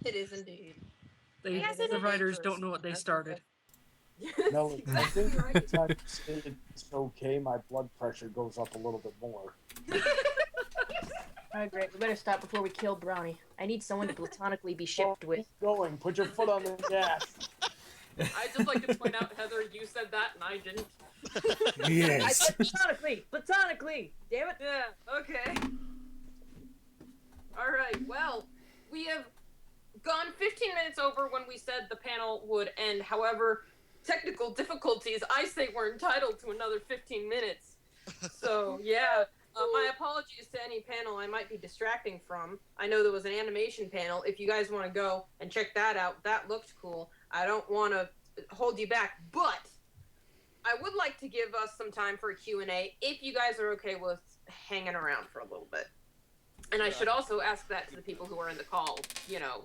It is indeed. The writers don't know what they started. No, I think every time you say it's okay, my blood pressure goes up a little bit more. Alright, great. We better stop before we kill Brownie. I need someone to platonically be shipped with. Keep going. Put your foot on the gas. I'd just like to point out, Heather, you said that and I didn't. I Yes. said platonically! Platonically! Damn it! Yeah, okay. Alright, well, we have gone 15 minutes over when we said the panel would end. However, technical difficulties, I say we're entitled to another 15 minutes. So, yeah. My apologies to any panel I might be distracting from. I know there was an animation panel. If you guys want to go and check that out, that looked cool. I don't want to hold you back, but I would like to give us some time for a Q&A if you guys are okay with hanging around for a little bit. And I should also ask that to the people who are in the call. You know,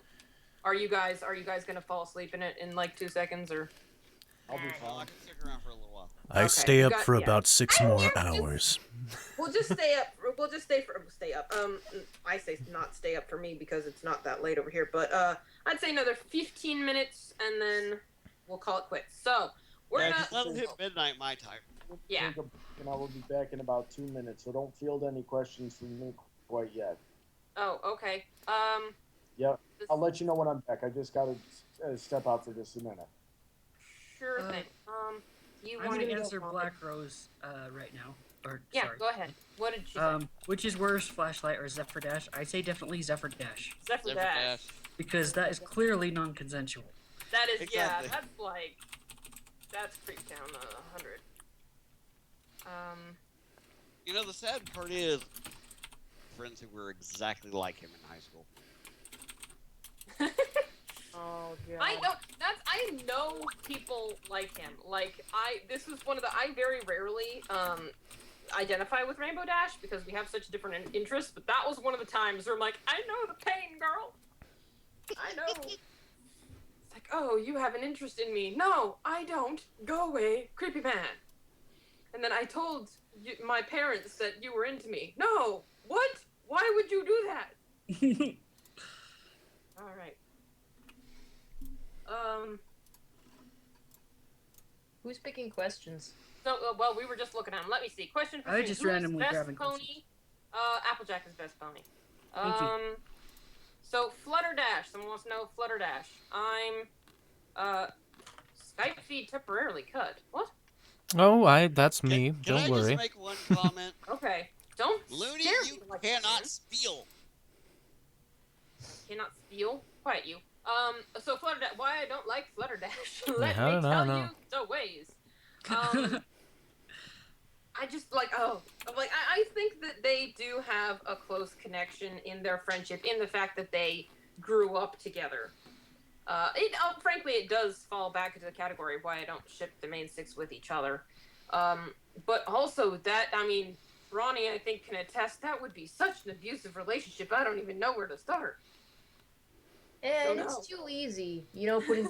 are you guys going to fall asleep in like 2 seconds or? I'll be Well, I fine. can stick around for a little while. I Okay, stay you up got- for yeah. about 6 more hours. We'll just stay up. We'll just stay up. I say not stay up for me because it's not that late over here. But I'd say another 15 minutes, and then we'll call it quits. So we're Yeah, gonna. just let it hit midnight my time. Yeah. Take a break, and I will be back in about 2 minutes, so don't field any questions from me quite yet. Oh, okay. Yep. this- I'll let you know when I'm back. I just gotta step out for just a minute. Sure Uh, thing. You I'm want gonna to answer Black Rose right now. Or Yeah, sorry. go ahead. What did she say? Which is worse, Flashlight or Zephyr Dash? I'd say definitely Zephyr Dash Zephyr Zephyr Dash. Dash. because that is clearly non-consensual. That is Exactly. yeah. That's like that's creep down 100. You know, the sad part is friends who were exactly like him in high school. Oh, God. I know people like him. Like this was one of the I very rarely identify with Rainbow Dash because we have such different interests, but that was one of the times where I'm like, I know the pain, girl. I know. It's like, oh, you have an interest in me. No, I don't. Go away, creepy man. And then I told my parents that you were into me. No, what? Why would you do that? All right. Who's picking questions? So, well, we were just looking at them. Let me see. Question for I Shane. just Who's randomly best grabbing pony? questions. Applejack is best pony. Thank you. So Flutter Dash. Someone wants to know Flutter Dash. I'm, Skype feed temporarily cut. What? Oh, that's me. Can Don't I worry. just make one comment? Okay. Don't Looney, stare at you me like cannot that, man. steal. Cannot steal. Quiet you. So Flutter Dash. Why I don't like Flutter Dash? Let I me don't tell know. you the ways. I just like I think that they do have a close connection in their friendship in the fact that they grew up together. Frankly, it does fall back into the category of why I don't ship the main six with each other. But also that Ronnie, I think, can attest that would be such an abusive relationship. I don't even know where to start. And So it's no. too easy. You know, putting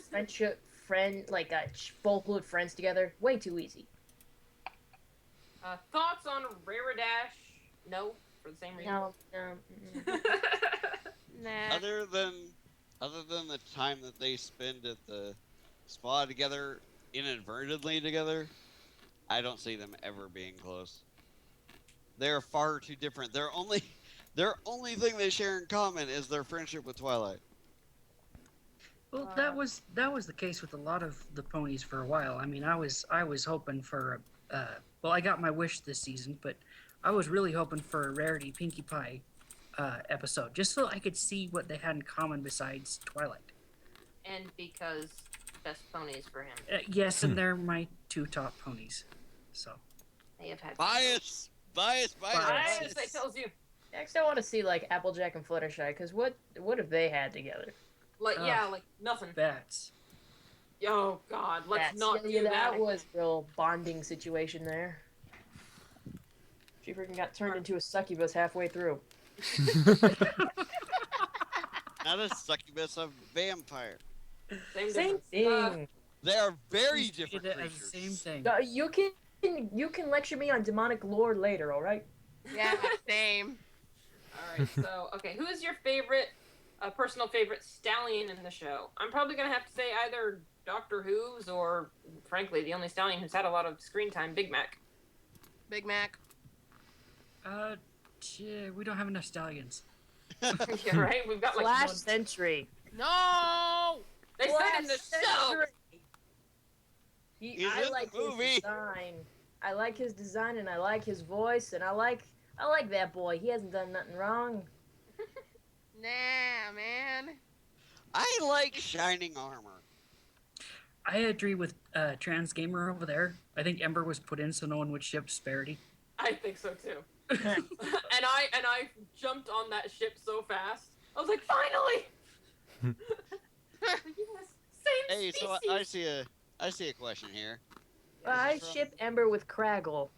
full-blood friends together, way too easy. Thoughts on Raridash? No, for the same reason. No. Nah. Other than the time that they spend at the spa together, inadvertently together, I don't see them ever being close. They're far too different. Their only thing they share in common is their friendship with Twilight. Well, that was the case with a lot of the ponies for a while. I mean, I was hoping for well, I got my wish this season, but I was really hoping for a Rarity Pinkie Pie episode, just so I could see what they had in common besides Twilight. And because best ponies for him. Yes, and they're my two top ponies. So They have had Bias. Bias, I tells you. Next, I want to see like Applejack and Fluttershy, because what have they had together? Like like nothing. bats. Oh God, let's That's- not yeah, do that. that was real bonding situation there. She freaking got turned into a succubus halfway through. Not a succubus, a vampire. Same difference. thing. They are very She different treated it as creatures. the same thing. You can lecture me on demonic lore later, all right? Yeah, same. All right. So okay, who is your favorite, personal favorite stallion in the show? I'm probably gonna have to say either Doctor Who's or, frankly, the only stallion who's had a lot of screen time, Big Mac. Big Mac. We don't have enough stallions. Yeah, right. We've got like Flash one. Sentry. No. They said in the show. He's I in like the movie. his design. I like his design, and I like his voice, and I like that boy. He hasn't done nothing wrong. Nah, man. I like shining armor. I agree with Trans Gamer over there. I think Ember was put in so no one would ship Sparity. I think so too. and I jumped on that ship so fast. I was like, finally. Yes, same Hey, species. so I see a question here. I This is from ship Ember with Craggle.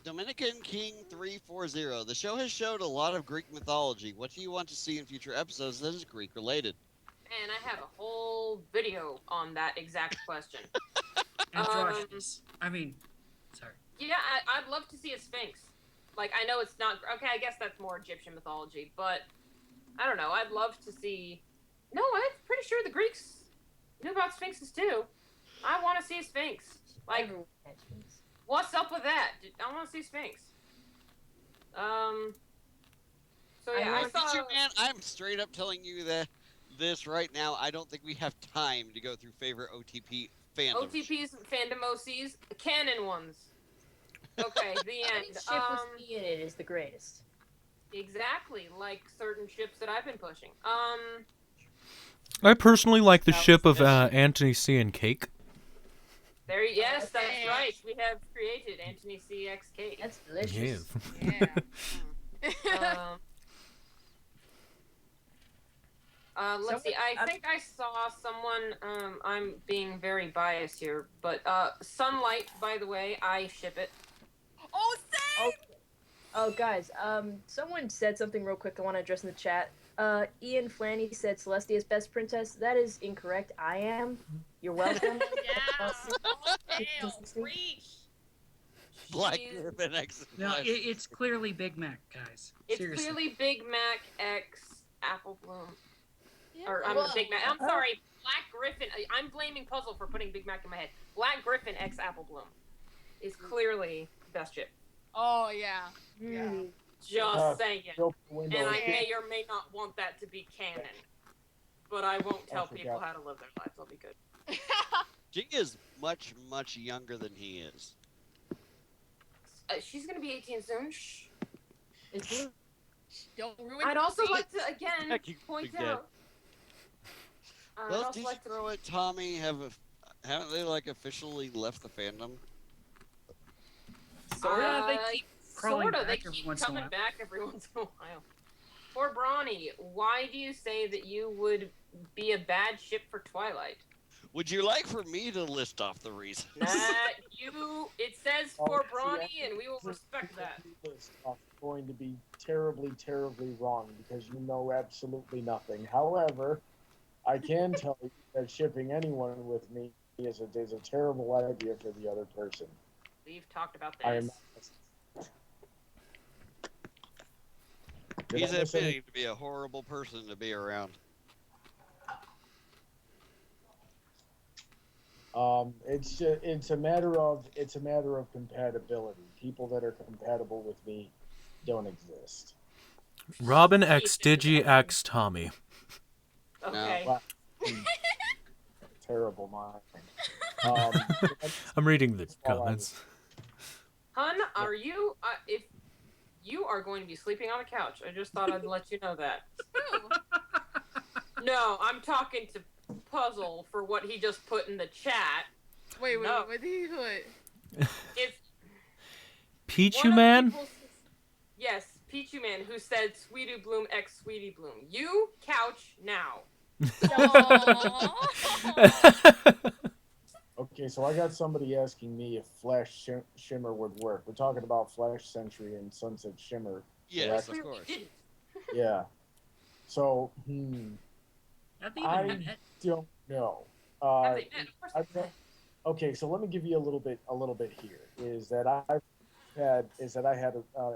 Dominican King 340. The show has showed a lot of Greek mythology. What do you want to see in future episodes that is Greek related? And I have a whole video on that exact question. Androgynous. Sorry. Yeah, I'd love to see a Sphinx. Like, I know it's not... Okay, I guess that's more Egyptian mythology, but... I don't know, I'd love to see... No, I'm pretty sure the Greeks knew about Sphinxes, too. I want to see a Sphinx. Like, Everyone has Sphinx. what's up with that? I want to see Sphinx. So, yeah, I saw... Feature Man, I'm straight up telling you that this right now. I don't think we have time to go through favorite OTP fandoms. OTPs, fandom OCs, canon ones. Okay, the Any end. ship with me in it is the greatest. Exactly, like certain ships that I've been pushing. I personally like the That ship was of this- Anthony C. and Cake. Yes, that's Okay. right. We have created Anthony CX Cake. That's delicious. Yeah. Let's see. I Someone- think I saw someone. I'm being very biased here, but Sunlight. By the way, I ship it. Oh, same. Oh, guys, someone said something real quick I want to address in the chat. Ian Flanny said Celestia's best princess. That is incorrect. I am. You're welcome. Yeah. Oh, damn. Preach. Black She's- Griffin X. No, it's clearly Big Mac, guys. It's Seriously. clearly Big Mac X Apple Bloom. Yeah. Or Well, Big Mac. I'm sorry, Black Griffin. I'm blaming Puzzle for putting Big Mac in my head. Black Griffin X Apple Bloom is clearly best ship. Oh, yeah. Mm. Just saying. Open the window. And I may or may not want that to be canon. But I won't tell forgot. people how to live their lives. I'll be good. She is much, much younger than he is. She's gonna be 18 soon. Shh. It's Don't ruin I'd also Lucy. like to again Heck, you point forget. out. I'd Well, also did you like to throw it, Tommy? Haven't they like officially left the fandom? They keep crawling sorta. They back every keep once in a coming while. back every once in a while. For Brawny, why do you say that you would be a bad ship for Twilight? Would you like for me to list off the reasons? It says for Brawny, and we will respect that. This stuff is going to be terribly, terribly wrong because you know absolutely nothing. However, I can tell you that shipping anyone with me is a terrible idea for the other person. We've talked about I am. this. Did He's I miss any- admitting to be a horrible person to be around. It's a matter of compatibility. People that are compatible with me don't exist. Robin X Digi X Tommy. Okay. Wow. Terrible mind. I'm reading the That's all I comments. Hun, are you? If you are going to be sleeping on a couch, I just thought I'd let you know that. Ooh. No, I'm talking to Puzzle for what he just put in the chat. Wait, No. what did he put? If Pichu one of the Man? people- Yes, Pichu Man, who said Sweetie Bloom X Sweetie Bloom. You couch now. Okay, so I got somebody asking me if Flash Shimmer would work. We're talking about Flash Sentry and Sunset Shimmer. Yes, of Clearly course. didn't. Yeah. So, Have they even I met? don't know. Have they met? Of course I've they met- okay, so let me give you a little bit here.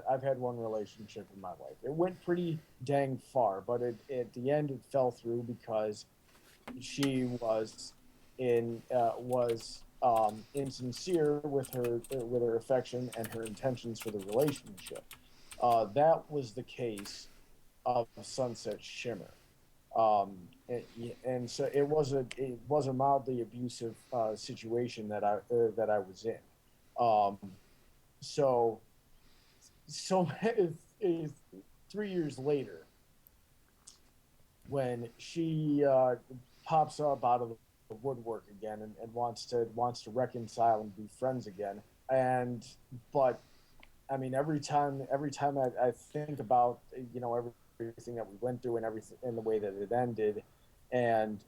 I've had one relationship in my life. It went pretty dang far, but at the end it fell through because she was insincere with her affection and her intentions for the relationship. That was the case of Sunset Shimmer. And so it was a mildly abusive situation that I was in. Um, so so if 3 years later, when she pops up out of the woodwork again and wants to reconcile and be friends again, and but I mean, every time I think about everything that we went through and everything and the way that it ended, and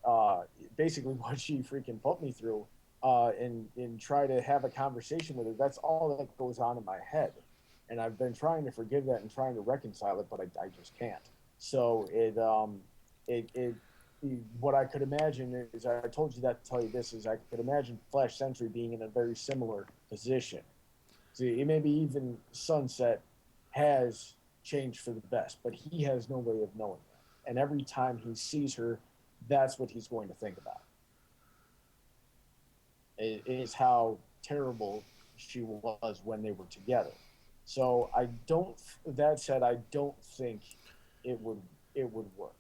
basically what she freaking put me through, and try to have a conversation with her. That's all that goes on in my head, and I've been trying to forgive that and trying to reconcile it, but I just can't. So it what I could imagine is, I told you that to tell you this, is I could imagine Flash Sentry being in a very similar position. See, maybe even Sunset has changed for the best, but he has no way of knowing that. And every time he sees her, that's what he's going to think about. It is how terrible she was when they were together. So I don't. That said, I don't think it would work.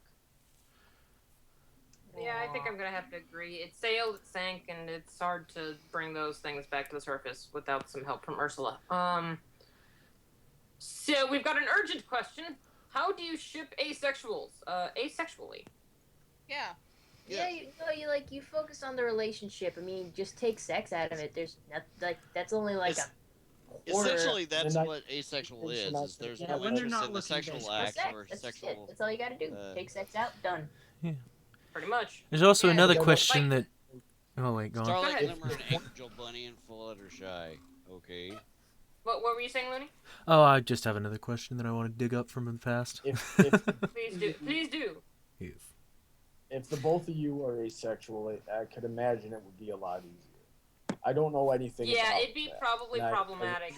Yeah, I think I'm gonna have to agree. It sailed, it sank, and it's hard to bring those things back to the surface without some help from Ursula. So we've got an urgent question. How do you ship asexuals? Asexually. Yeah. Yeah, you focus on the relationship. I mean, just take sex out of it. There's not like that's only like It's- a quarter. Essentially, that's not- what asexual it's is. not- Is there's Yeah, no when they're interest not in the looking sexual desperate. act sex. or That's just it. sexual. That's all you gotta do. Take sex out. Done. Pretty much. There's also Yeah, another like- question that. Oh wait, go on. Starlight Go ahead. Glimmer and Angel Bunny and Fluttershy. Okay. What were you saying, Looney? Oh, I just have another question that I want to dig up from the past. If Please do. Please do. Yes. if the both of you are asexual, I could imagine it would be a lot easier. I don't know anything. Yeah, about it'd be that. probably And problematic.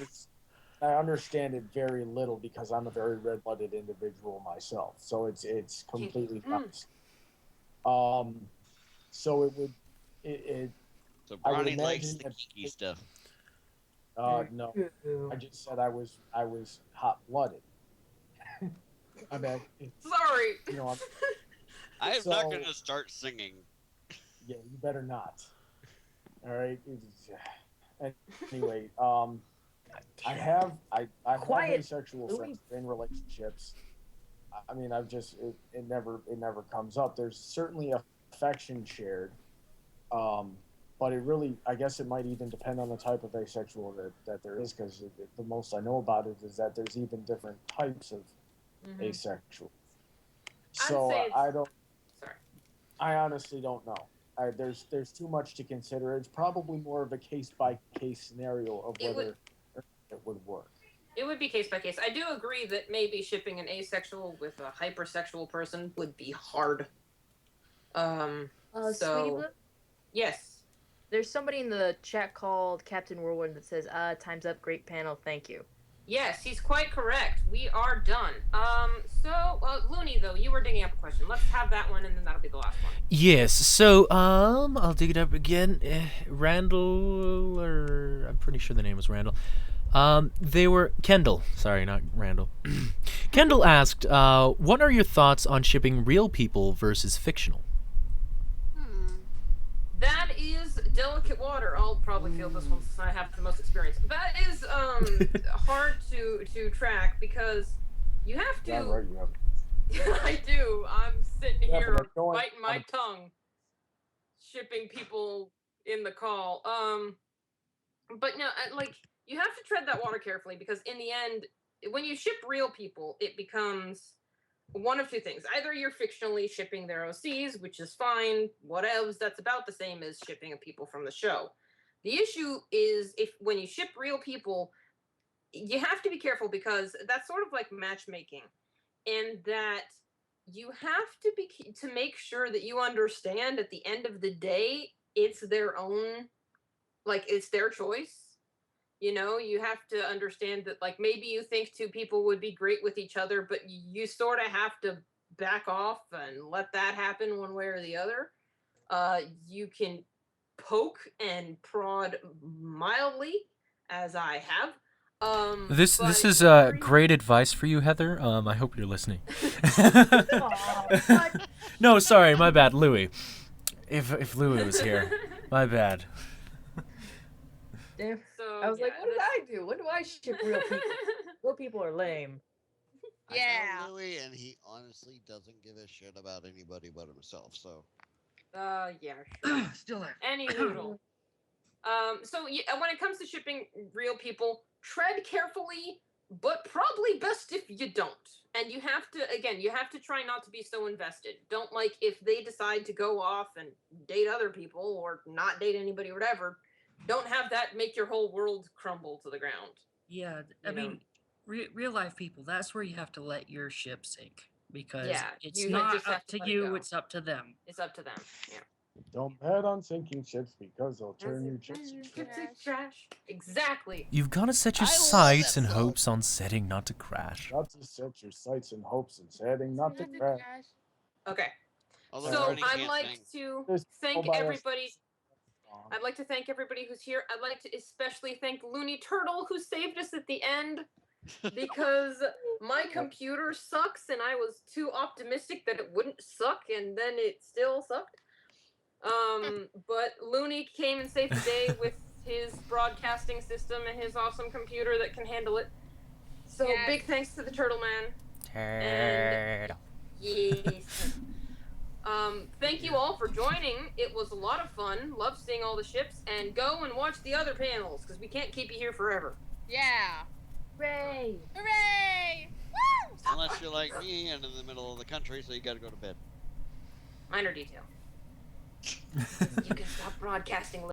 I understand it very little because I'm a very red-blooded individual myself, so it's completely nuts. So it would it So I would Bronny likes imagine the that- kinky stuff. no, I just said I was hot-blooded. I mean, Sorry. you know, I am So- not going to start singing. yeah, you better not. All right. Anyway, I have Quiet, asexual Louis. friends in relationships. I mean, it never comes up. There's certainly affection shared, but it really, I guess it might even depend on the type of asexual that there is, because the most I know about it is that there's even different types of asexual. So say it's- I don't. Sorry. I honestly don't know. There's too much to consider. It's probably more of a case by case scenario of It would- whether it would work. It would be case by case. I do agree that maybe shipping an asexual with a hypersexual person would be hard. Sweetie So Blue, yes. there's somebody in the chat called Captain Whirlwind that says, time's up, great panel, thank you. Yes, he's quite correct. We are done. So Looney, though, you were digging up a question. Let's have that one, and then that'll be the last one. Yes. So I'll dig it up again. Randall, or I'm pretty sure the name was Randall. They were Kendall. Sorry, not Randall. Kendall asked, "What are your thoughts on shipping real people versus fictional?" That is delicate water. I'll probably feel this one since I have the most experience. That is hard to track because you have to. Yeah, right, you have. I do. I'm sitting Yeah, here but I don't- biting my tongue, shipping people in the call. But no, like you have to tread that water carefully because in the end, when you ship real people, it becomes one of two things. Either you're fictionally shipping their OCs, which is fine, whatevs, that's about the same as shipping people from the show. The issue is if when you ship real people, you have to be careful because that's sort of like matchmaking, in that you have to be to make sure that you understand at the end of the day, it's their own, like it's their choice. You know, you have to understand that, like, maybe you think two people would be great with each other, but you sort of have to back off and let that happen one way or the other. You can poke and prod mildly, as I have, This but is very- great advice for you, Heather. I hope you're listening. Aw, No, sorry, my bad, Louis. If Louis was here, my bad. damn. So, I was like, yeah, what did that's- I do? When do I ship real people? Real people are lame. I Yeah. know Louis, and he honestly doesn't give a shit about anybody but himself. So Yeah, sure. Still there. Anywho. So yeah, when it comes to shipping real people, tread carefully, but probably best if you don't. And you have to try not to be so invested. Don't, like, if they decide to go off and date other people or not date anybody or whatever, don't have that make your whole world crumble to the ground. Yeah, I You know. mean, real life people. That's where you have to let your ship sink because Yeah, it's you not just have up to to let it you. go. It's up to them. It's up to them. Yeah. Don't bet on sinking ships because they'll turn your chips to Chips trash. to trash. Exactly. You've got to set your I love sights that and song. hopes on setting not to crash. Got to set your sights and hopes and setting not to crash. Okay. although So Tony I'd can't like sing. to There's thank nobody else everybody. song. I'd like to thank everybody who's here. I'd like to especially thank Looney Turtle who saved us at the end because my computer sucks and I was too optimistic that it wouldn't suck and then it still sucked. But Looney came and saved the day with his broadcasting system and his awesome computer that can handle it. So Yes. big thanks to the Turtle Man. Turtle. Yes. Thank you all for joining. It was a lot of fun. Love seeing all the ships. And go and watch the other panels because we can't keep you here forever. Yeah. Hooray! Hooray! Woo! Unless you're like me and in the middle of the country, so you got to go to bed. Minor detail. You can stop broadcasting.